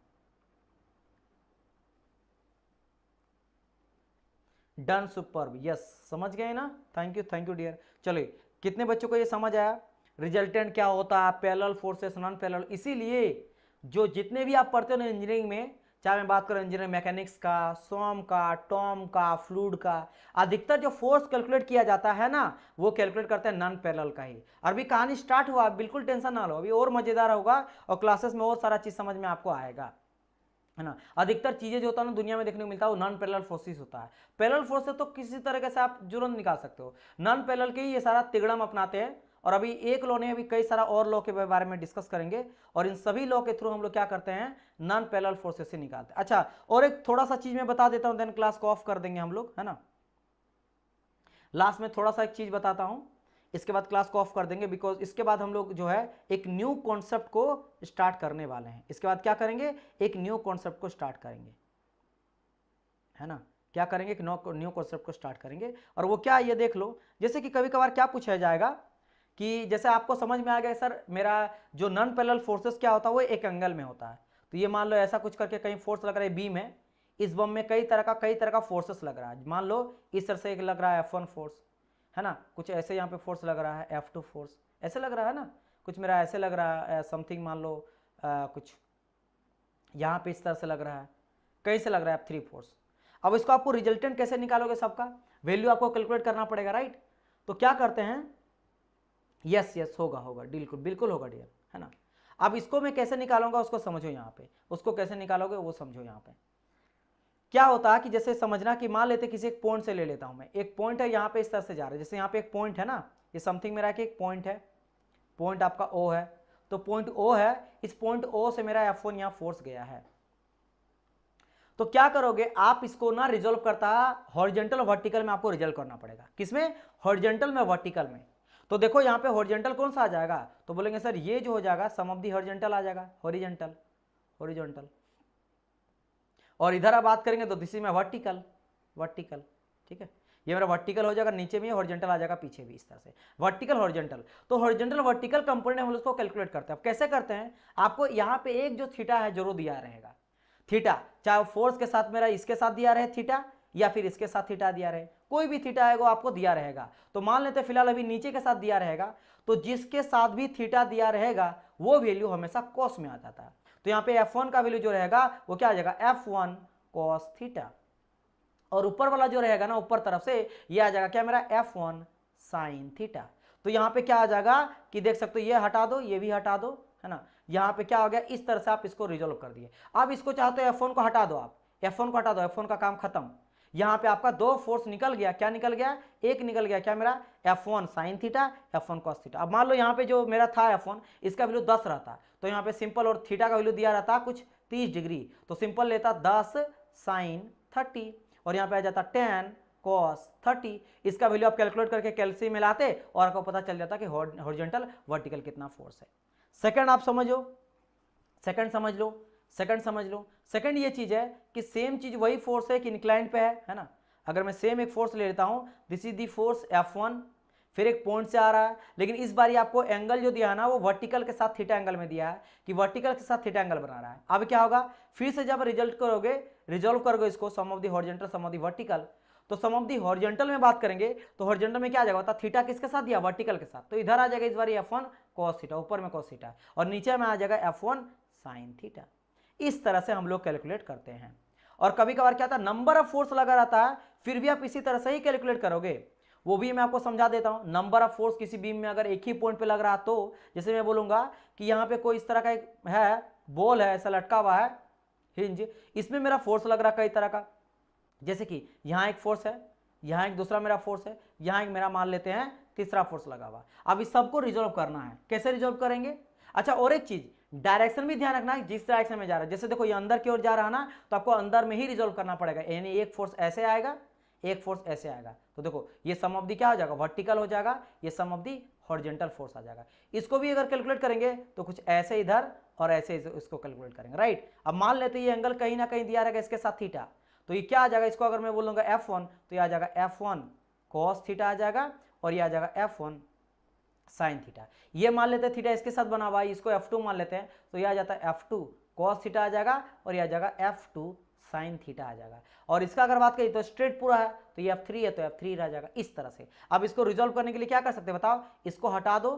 डन, सुपर्ब, यस, समझ गए ना, थैंक यू डियर। चलिए, कितने बच्चों को ये समझ आया, रिजल्टेंट क्या होता है, पैरेलल फोर्सेस, नॉन पैरेलल। इसीलिए जो जितने भी आप पढ़ते हो ना इंजीनियरिंग में, चाहे मैं बात करूं इंजीनियरिंग मैकेनिक्स का, सोम का, टॉम का, फ्लूइड का, अधिकतर जो फोर्स कैलकुलेट किया जाता है ना, वो कैलकुलेट करते हैं नॉन पैरेलल का ही। अभी कहानी स्टार्ट हुआ, बिल्कुल टेंशन ना लो, अभी और मजेदार होगा, और क्लासेस में और सारा चीज समझ में आपको आएगा, है ना। अधिकतर चीजें जो होता है ना दुनिया में देखने को मिलता है, वो नॉन पैरेलल फोर्सेस होता है। पैरेलल फोर्स से तो किसी तरीके से आप जुर्म निकाल सकते हो, नॉन पैरेलल के ही ये सारा तिगड़म अपनाते हैं। और अभी एक लॉ ने अभी कई सारा और लॉ के बारे में डिस्कस करेंगे, और इन सभी लॉ के थ्रू हम लोग क्या करते हैं, नॉन पैरेलल फोर्सेस से निकालते हैं। अच्छा, और एक थोड़ा सा चीज मैं बता देता हूं, देन क्लास को ऑफ कर देंगे हम लोग, है ना। लास्ट में थोड़ा सा एक चीज बताता हूं, इसके बाद क्लास को ऑफ कर देंगे, बिकॉज इसके बाद हम लोग जो है एक न्यू कॉन्सेप्ट को स्टार्ट करने वाले हैं। इसके बाद क्या करेंगे, एक न्यू कॉन्सेप्ट को स्टार्ट करेंगे, है ना। क्या करेंगे, एक न्यू कॉन्सेप्ट को स्टार्ट करेंगे, और वो क्या, ये देख लो। जैसे कि कभी कभार क्या पूछा जाएगा कि जैसे आपको समझ में आ गया सर, मेरा जो नॉन पैरेलल फोर्सेस क्या होता है, वो एक एंगल में होता है। तो ये मान लो ऐसा कुछ करके कहीं फोर्स लग रहा है बीम है, इस बम में कई तरह का फोर्सेस लग रहा है। मान लो इस तरह से एक लग रहा है F1 फोर्स, है ना, कुछ ऐसे यहाँ पे फोर्स लग रहा है F2 फोर्स, ऐसे लग रहा है ना, कुछ मेरा ऐसे लग रहा है समथिंग, मान लो कुछ यहाँ पे इस तरह से लग रहा है, कहीं से लग रहा है F3 फोर्स। अब इसको आपको रिजल्टेंट कैसे निकालोगे, सबका वैल्यू आपको कैलकुलेट करना पड़ेगा, राइट। तो क्या करते हैं, यस यस, होगा होगा, बिल्कुल बिल्कुल होगा डियर, है ना। अब इसको मैं कैसे निकालूंगा उसको समझो, यहाँ पे उसको कैसे निकालोगे वो समझो। यहाँ पे क्या होता है कि जैसे समझना कि मान लेते किसी एक पॉइंट से ले लेता हूं मैं, एक पॉइंट है यहाँ पे इस तरह से जा रहा है, जैसे यहाँ पे एक पॉइंट है ना, ये समथिंग मेरा एक पॉइंट है, पॉइंट आपका O है, तो पॉइंट O है, इस पॉइंट O से मेरा F1 यहाँ फोर्स गया है। तो क्या करोगे आप, इसको ना रिजोल्व करता हॉरिजॉन्टल वर्टिकल में आपको रिजल्व करना पड़ेगा, किसमें, हॉरिजॉन्टल में, वर्टिकल में। तो देखो यहाँ पे हॉरिजॉन्टल कौन सा आ जाएगा, तो बोलेंगे सर ये जो हो जाएगा सम ऑफ दी हॉरिजॉन्टल आ जाएगा, हॉरिजॉन्टल हॉरिजॉन्टल। और इधर आप बात करेंगे तो दिस इज में वर्टिकल वर्टिकल, ठीक है, ये मेरा वर्टिकल हो जाएगा, नीचे में हॉरिजॉन्टल आ जाएगा, पीछे भी इस तरह से वर्टिकल हॉरिजॉन्टल। तो हॉरिजॉन्टल वर्टिकल कंपोनेंट हम उसको कैलकुलेट करते हैं। अब कैसे करते हैं, आपको यहाँ पे एक जो थीटा है जरूर दिया रहेगा, थीटा, चाहे फोर्स के साथ मेरा इसके साथ दिया रहे थीटा, या फिर इसके साथ थीटा दिया रहे, कोई भी थीटा है वो आपको दिया रहेगा। तो मान लेते फिलहाल अभी नीचे के साथ दिया रहेगा, तो जिसके साथ भी थीटा दिया रहेगा वो वैल्यू हमेशा कॉस में आ जाता है। तो यहाँ पे F1 का वैल्यू जो रहेगा वो क्या आ जाएगा, F1 cos थीटा। और ऊपर वाला जो रहेगा ना ऊपर तरफ से ये आ जाएगा क्या मेरा F1 साइन थीटा। तो यहाँ पे क्या आ जाएगा कि देख सकते हो ये हटा दो ये भी हटा दो, है ना। यहाँ पे क्या हो गया, इस तरह से आप इसको रिजोल्व कर दिए। अब इसको चाहते हो F1 को हटा दो, आप F1 को हटा दो, F1 का काम खत्म। यहाँ पे आपका दो फोर्स निकल गया, क्या निकल गया, एक निकल गया क्या मेरा F1 sine theta F1 cos theta. अब मान लो यहाँ पे जो मेरा था F1 इसका वैल्यू 10 रहता तो यहाँ पे सिंपल और थीटा का वैल्यू दिया रहता कुछ 30 डिग्री, तो सिंपल लेता 10 साइन 30 और यहाँ पे आ जाता 10 कॉस 30। इसका वैल्यू आप कैलकुलेट करके कैल्सियम में लाते और आपको पता चल जाता कि हॉरिजॉन्टल वर्टिकल कितना फोर्स है। सेकंड आप समझो, सेकंड समझ लो, सेकंड समझ लो। सेकंड ये चीज है कि सेम चीज वही फोर्स है कि इंक्लाइंड पे है ना। अगर मैं सेम एक फोर्स ले लेता हूं, this is the force F1, फिर एक पॉइंट से आ रहा है, लेकिन इस बार आपको एंगल जो दिया है ना वो वर्टिकल के साथ थीटा एंगल में दिया है कि वर्टिकल के साथ थीटा एंगल बना रहा है। अब क्या होगा, फिर से जब रिजल्व करोगे इसको sum of the horizontal sum of the vertical, तो सम ऑफ दी हॉरिजॉन्टल में बात करेंगे तो हॉरिजॉन्टल में क्या आ जाएगा, थीटा किसके साथ दिया, वर्टिकल के साथ, तो इधर आ जाएगा इस बार F1 cos थीटा, ऊपर में cos थीटा और नीचे में आ जाएगा F1 sin थीटा। इस तरह से हम लोग कैलकुलेट करते हैं। और कभी कभार क्या था, नंबर ऑफ फोर्स लगा रहता है फिर भी आप इसी तरह से ही कैलकुलेट करोगे, वो भी मैं आपको समझा देता हूं। नंबर ऑफ फोर्स किसी बीम में अगर एक ही पॉइंट पे लग रहा तो जैसे मैं बोलूंगा कि यहाँ पे कोई इस तरह का एक है बॉल है, ऐसा लटका हुआ है हिंज, इसमें मेरा फोर्स लग रहा कई तरह का, जैसे कि यहाँ एक फोर्स है, यहाँ एक दूसरा मेरा फोर्स है, यहाँ एक मेरा मान लेते हैं तीसरा फोर्स लगा हुआ। अब इस सबको रिजॉल्व करना है, कैसे रिजॉल्व करेंगे। अच्छा और एक चीज, डायरेक्शन भी ध्यान रखना है जिस डायरेक्शन में जा रहा है। जैसे देखो ये अंदर की ओर जा रहा है ना, तो आपको अंदर में ही रिजॉल्व करना पड़ेगा, यानी एक फोर्स ऐसे आएगा एक फोर्स ऐसे आएगा, तो देखो ये सम ऑफ दी क्या हो जाएगा, वर्टिकल हो जाएगा, ये सम ऑफ दी हॉरिजॉन्टल फोर्स आ जाएगा। इसको भी अगर कैलकुलेट करेंगे तो कुछ ऐसे इधर और ऐसे इसको कैलकुलेट करेंगे, राइट। अब मान लेते हैं ये एंगल कहीं ना कहीं दिया रहेगा इसके साथ थीटा, तो ये क्या आ जाएगा, इसको अगर मैं बोलूंगा F1 तो ये आ जाएगा F1 cos थीटा आ जाएगा और ये आ जाएगा F1 साइन थीटा। ये मान लेते हैं थीटा इसके साथ बना हुआ है, इसको F2 मान लेते हैं तो ये आ जाता है F2 cos थीटा आ जाएगा और ये आ जाएगा F2 साइन थीटा आ जाएगा। और इसका अगर बात करें तो स्ट्रेट पूरा है तो ये F3 है तो F3 रह जाएगा इस तरह से। अब इसको रिजॉल्व करने के लिए क्या कर सकते हैं बताओ, इसको हटा दो,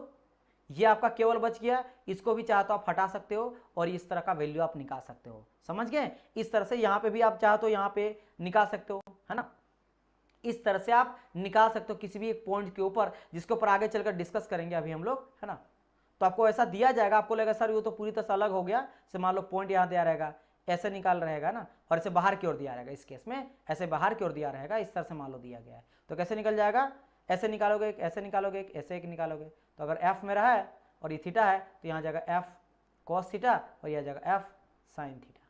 ये आपका केवल बच गया, इसको भी चाहे तो आप हटा सकते हो और इस तरह का वैल्यू आप निकाल सकते हो, समझ गए। इस तरह से यहाँ पे भी आप चाहे तो यहाँ पे निकाल सकते हो, है ना। इस तरह से आप निकाल सकते हो किसी भी एक पॉइंट के ऊपर, जिसके ऊपर आगे चलकर डिस्कस करेंगे अभी हम लोग, है ना। तो आपको ऐसा दिया जाएगा, आपको लगेगा सर ये तो पूरी तरह से अलग हो गया, से मान लो पॉइंट यहाँ दिया रहेगा ऐसे निकाल रहेगा ना, और ऐसे बाहर की ओर दिया रहेगा, इस केस में ऐसे बाहर की ओर दिया रहेगा, इस तरह से मान लो दिया गया है तो कैसे निकल जाएगा, ऐसे निकालोगे एक, ऐसे निकालोगे एक, ऐसे एक निकालोगे। तो अगर F मेरा है और ये थीटा है तो यहाँ जाएगा F cos थीटा और यह जाएगा F साइन थीटा,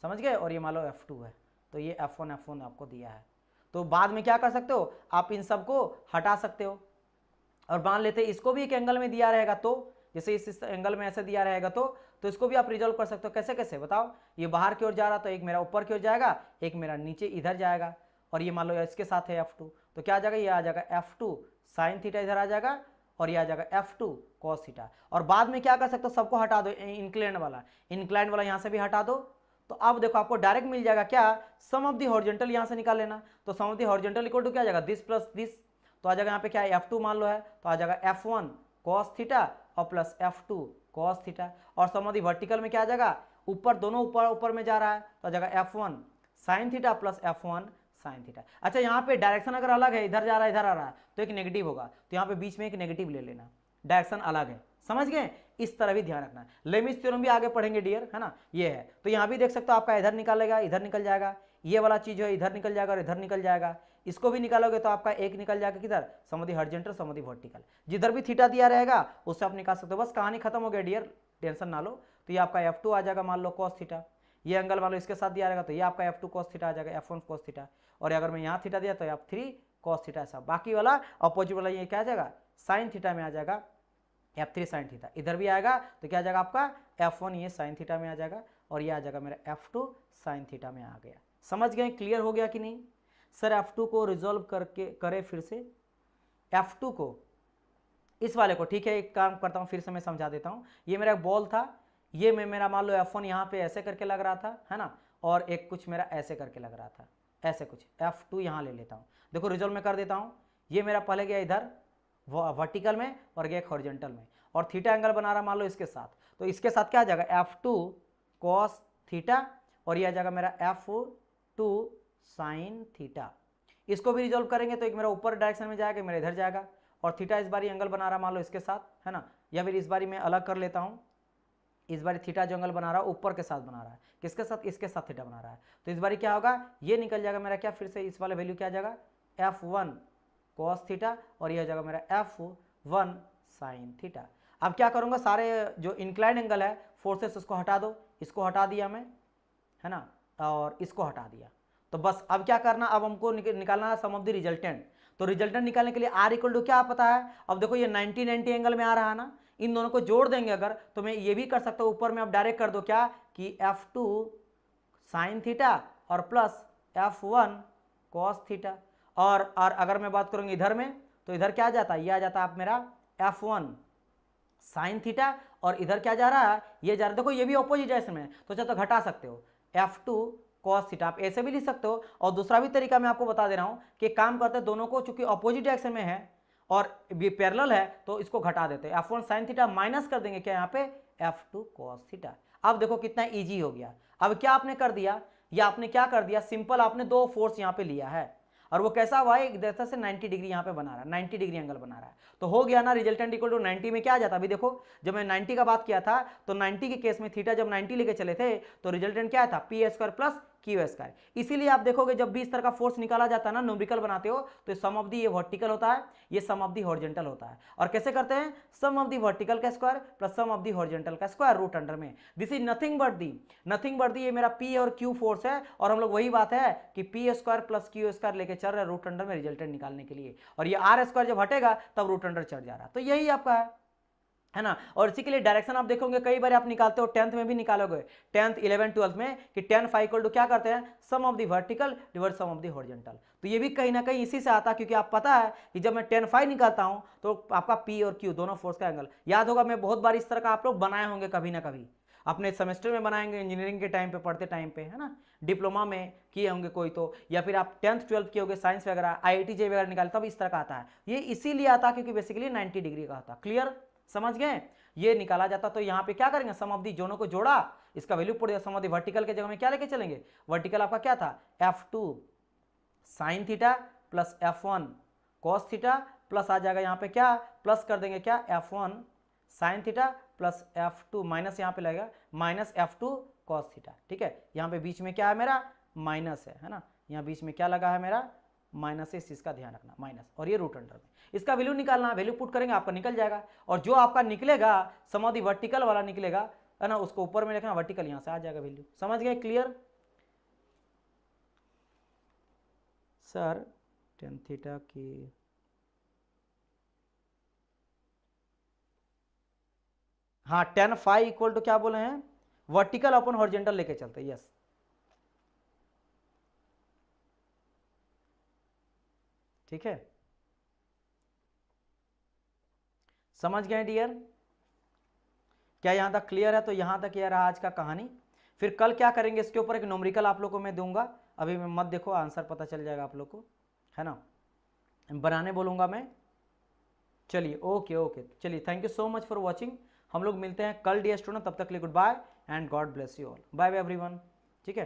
समझ गए। और ये मान लो F2 है तो ये F1 आपको दिया है। तो बाद में क्या कर सकते हो, आप इन सबको हटा सकते हो और मान लेते इसको भी एक एंगल में दिया रहेगा, तो जैसे इस एंगल में ऐसे दिया रहेगा तो इसको भी आप रिजॉल्व कर सकते हो। कैसे कैसे बताओ, ये बाहर की ओर जा रहा तो एक मेरा ऊपर की ओर जाएगा, एक मेरा नीचे इधर जाएगा, और ये मान लो इसके साथ है F2 तो क्या आ जाएगा, ये आ जाएगा F2 साइन थीटा इधर आ जाएगा और ये आ जाएगा F2 cos थीटा। और बाद में क्या कर सकते हो, सबको हटा दो, इंक्लाइंड वाला यहाँ से भी हटा दो। तो अब देखो आपको डायरेक्ट मिल जाएगा क्या, सम ऑफ दी हॉरिजॉन्टल यहाँ से निकाल लेना, तो sum of the horizontal equal to क्या आ जाएगा, दिस प्लस दिस, तो आ जाएगा यहाँ पे क्या है F2 मान लो है तो आ जाएगा F1 cos थीटा और प्लस F2 cos थीटा। और सम ऑफ दी वर्टिकल में क्या आ जाएगा, ऊपर दोनों ऊपर में जा रहा है तो आ जाएगा F1 sin theta plus F1 sin theta. अच्छा यहाँ पे डायरेक्शन अगर अलग है, इधर जा रहा है इधर आ रहा है तो एक नेगेटिव होगा, तो यहाँ पे बीच में एक नेगेटिव ले लेना, डायरेक्शन अलग है, समझ गए। इस तरह भी ध्यान रखना, लेमिस थ्योरम भी आगे पढ़ेंगे डियर, है ना। ये है तो यहाँ भी देख सकते हो आपका इधर निकालेगा इधर निकल जाएगा, ये वाला चीज है इधर निकल जाएगा और इधर निकल जाएगा, इसको भी निकालोगे तो आपका एक निकल जाएगा किधर, sum of the horizontal sum of the vertical, जिधर भी थीटा दिया रहेगा उससे आप निकाल सकते हो। बस कहानी खत्म हो गया डियर, टेंशन ना लो। तो ये आपका F2 आ जाएगा मान लो cos थीटा, ये एंगल मान लो इसके साथ दिया रहेगा तो ये आपका F2 cos थीटा आ जाएगा F1 cos थीटा, और अगर मैं यहाँ थीटा दिया तो F3 cos थीटा, ऐसा बाकी वाला अपोजिट वाला ये क्या आ जाएगा साइन थीटा में आ जाएगा F3 साइन थीटा, इधर भी आएगा तो क्या आ जाएगा आपका F1 ये साइन थीटा में आ जाएगा और ये आ जाएगा मेरा F2 साइन थीटा में आ गया। समझ गए, क्लियर हो गया कि नहीं। सर F2 को रिजॉल्व करके करें फिर से, F2 को इस वाले को, ठीक है एक काम करता हूँ फिर से मैं समझा देता हूँ। ये मेरा बॉल था, ये मैं मेरा मान लो F1 यहाँ पे ऐसे करके लग रहा था, है ना, और एक कुछ मेरा ऐसे करके लग रहा था, ऐसे कुछ F2 यहाँ ले लेता हूँ। देखो रिजॉल्व में कर देता हूँ, ये मेरा पहले गया इधर वर्टिकल में और गया हॉरिजॉन्टल में, और थीटा एंगल बना रहा मान लो इसके साथ, तो इसके साथ क्या आ जाएगा F2 cos थीटा और ये आ जाएगा मेरा F2 साइन थीटा। इसको भी रिजॉल्व करेंगे तो एक मेरा ऊपर डायरेक्शन में जाएगा, मेरा इधर जाएगा, और थीटा इस बार एंगल बना रहा मान लो इसके साथ, है ना, या फिर इस बार मैं अलग कर लेता हूँ, इस बार थीटा जो एंगल बना रहा है ऊपर के साथ बना रहा है, किसके साथ, इसके साथ थीटा बना रहा है, तो इस बार क्या होगा, ये निकल जाएगा मेरा क्या, फिर से इस वाला वैल्यू क्या आ जाएगा, F1 cos थीटा, और यह हो जाएगा मेरा F1 साइन थीटा। अब क्या करूंगा, सारे जो इंक्लाइन एंगल है फोर्सेस उसको हटा दो, इसको हटा दिया मैं, है ना, और इसको हटा दिया, तो बस अब क्या करना, अब हमको निकालना है सम ऑफ द रिजल्टेंट। तो रिजल्टेंट निकालने के लिए R इक्वल टू क्या पता है, अब देखो ये 90-90 एंगल में आ रहा है ना, इन दोनों को जोड़ देंगे अगर, तो मैं ये भी कर सकता हूँ, ऊपर में अब डायरेक्ट कर दो क्या कि F2 साइन थीटा और प्लस F1 कॉस थीटा, और अगर मैं बात करूंगी इधर में, तो इधर क्या आ जाता है, ये आ जाता है आप मेरा F1 साइन थीटा, और इधर क्या जा रहा है, ये जा रहा है, देखो ये भी ऑपोजिट डायरेक्शन में, तो चाहे तो घटा सकते हो, F2 कॉस थीटा आप ऐसे भी लिख सकते हो, और दूसरा भी तरीका मैं आपको बता दे रहा हूं कि काम करते हैं दोनों को, चूंकि ऑपोजिट डायरेक्शन में है और भी पैरेलल है, तो इसको घटा देते हैं, F1 साइन थीटा माइनस कर देंगे क्या यहाँ पे, F2 कॉस थीटा। अब देखो कितना इजी हो गया। अब क्या आपने कर दिया, या आपने क्या कर दिया, सिंपल आपने दो फोर्स यहाँ पे लिया है, और वो कैसा हुआ है, एक जैसा से 90 डिग्री यहाँ पे बना रहा है, 90 डिग्री एंगल बना रहा है, तो हो गया ना रिजल्टेंट इक्वल टू 90 में क्या आ जाता, अभी देखो जब मैं 90 का बात किया था, तो 90 के केस में थीटा जब 90 लेके चले थे, तो रिजल्टेंट क्या था, p square plus Q square. इसीलिए आप देखोगे जब भी इस तरह का फोर्स निकाला जाता है ना, न्यूमेरिकल बनाते हो, तो सम ऑफ दी ये वर्टिकल होता है, ये सम ऑफ दी हॉरिजॉन्टल होता है, और कैसे करते हैं, सम ऑफ दी वर्टिकल का square plus sum of the horizontal का स्क्वायर रूट अंडर में, this is nothing but the ये मेरा पी और क्यू फोर्स है, और हम लोग वही बात है कि P square plus Q square लेके चल रहे रूट अंडर में रिजल्टेंट निकालने के लिए, और ये आर स्क्वायर जब हटेगा तब रूट अंडर चढ़ जा रहा, तो यही आपका है ना। और इसी के लिए डायरेक्शन आप देखोगे कई बार आप निकालते हो, 10th में भी निकालोगे, 10th 11 12 में, कि tan phi इक्वल टू क्या करते हैं, sum of the vertical divide sum of the horizontal, तो ये भी कहीं ना कहीं इसी से आता है, क्योंकि आप पता है कि जब मैं tan phi निकालता हूं तो आपका p और q दोनों फोर्स का एंगल याद होगा, मैं बहुत बार इस तरह का आप लोग बनाए होंगे कभी ना कभी, अपने सेमेस्टर में बनाएंगे, इंजीनियरिंग के टाइम पे पढ़ते टाइम पे, है ना, डिप्लोमा में किए होंगे कोई तो, या फिर आप 10th 12th किए होंगे साइंस वगैरह, IIT जे वगैरह निकाले तब इस तरह का आता है, ये इसीलिए आता है क्योंकि बेसिकली 90 डिग्री का आता है। क्लियर, समझ गए, ये निकाला जाता, तो यहाँ पे क्या करेंगे, सम ऑफ दी जोनों को जोड़ा, इसका वैल्यू पड़ दिया, सम ऑफ दी वर्टिकल के जगह में क्या लेके चलेंगे, वर्टिकल आपका क्या था, F2 sine theta plus F1 cos theta, plus आ जाएगा यहाँ पे क्या, प्लस कर देंगे क्या, F1 sign theta plus F2 minus यहाँ पे लगेगा माइनस F2 कॉस थीटा, ठीक है, यहाँ पे बीच में क्या है मेरा, माइनस है ना, यहाँ बीच में क्या लगा है मेरा, माइनस है, इस चीज का ध्यान रखना, माइनस, और ये रूट अंडर में, इसका वैल्यू निकालना, वैल्यू पुट करेंगे आपका निकल जाएगा, और जो आपका निकलेगा सम ऑफ द वर्टिकल वाला निकलेगा, है ना, उसको ऊपर में लिखना, वर्टिकल यहां से आ जाएगा वैल्यू, समझ गए, क्लियर सर, tan थीटा की हाँ tan phi इक्वल टू क्या बोले हैं, वर्टिकल अपन हॉरिजॉन्टल लेके चलते हैं, यस, ठीक है, समझ गए डियर, क्या यहां तक क्लियर है, तो यहां तक यह रहा आज का कहानी, फिर कल क्या करेंगे, इसके ऊपर एक न्यूमेरिकल आप लोगों को मैं दूंगा, अभी मैं मत देखो, आंसर पता चल जाएगा आप लोग को, है ना, बनाने बोलूंगा मैं, चलिए ओके ओके, चलिए thank you so much for watching, हम लोग मिलते हैं कल डियर स्टूडेंट, तब तक के लिए goodbye and God bless you all, bye bye everyone, ठीक है।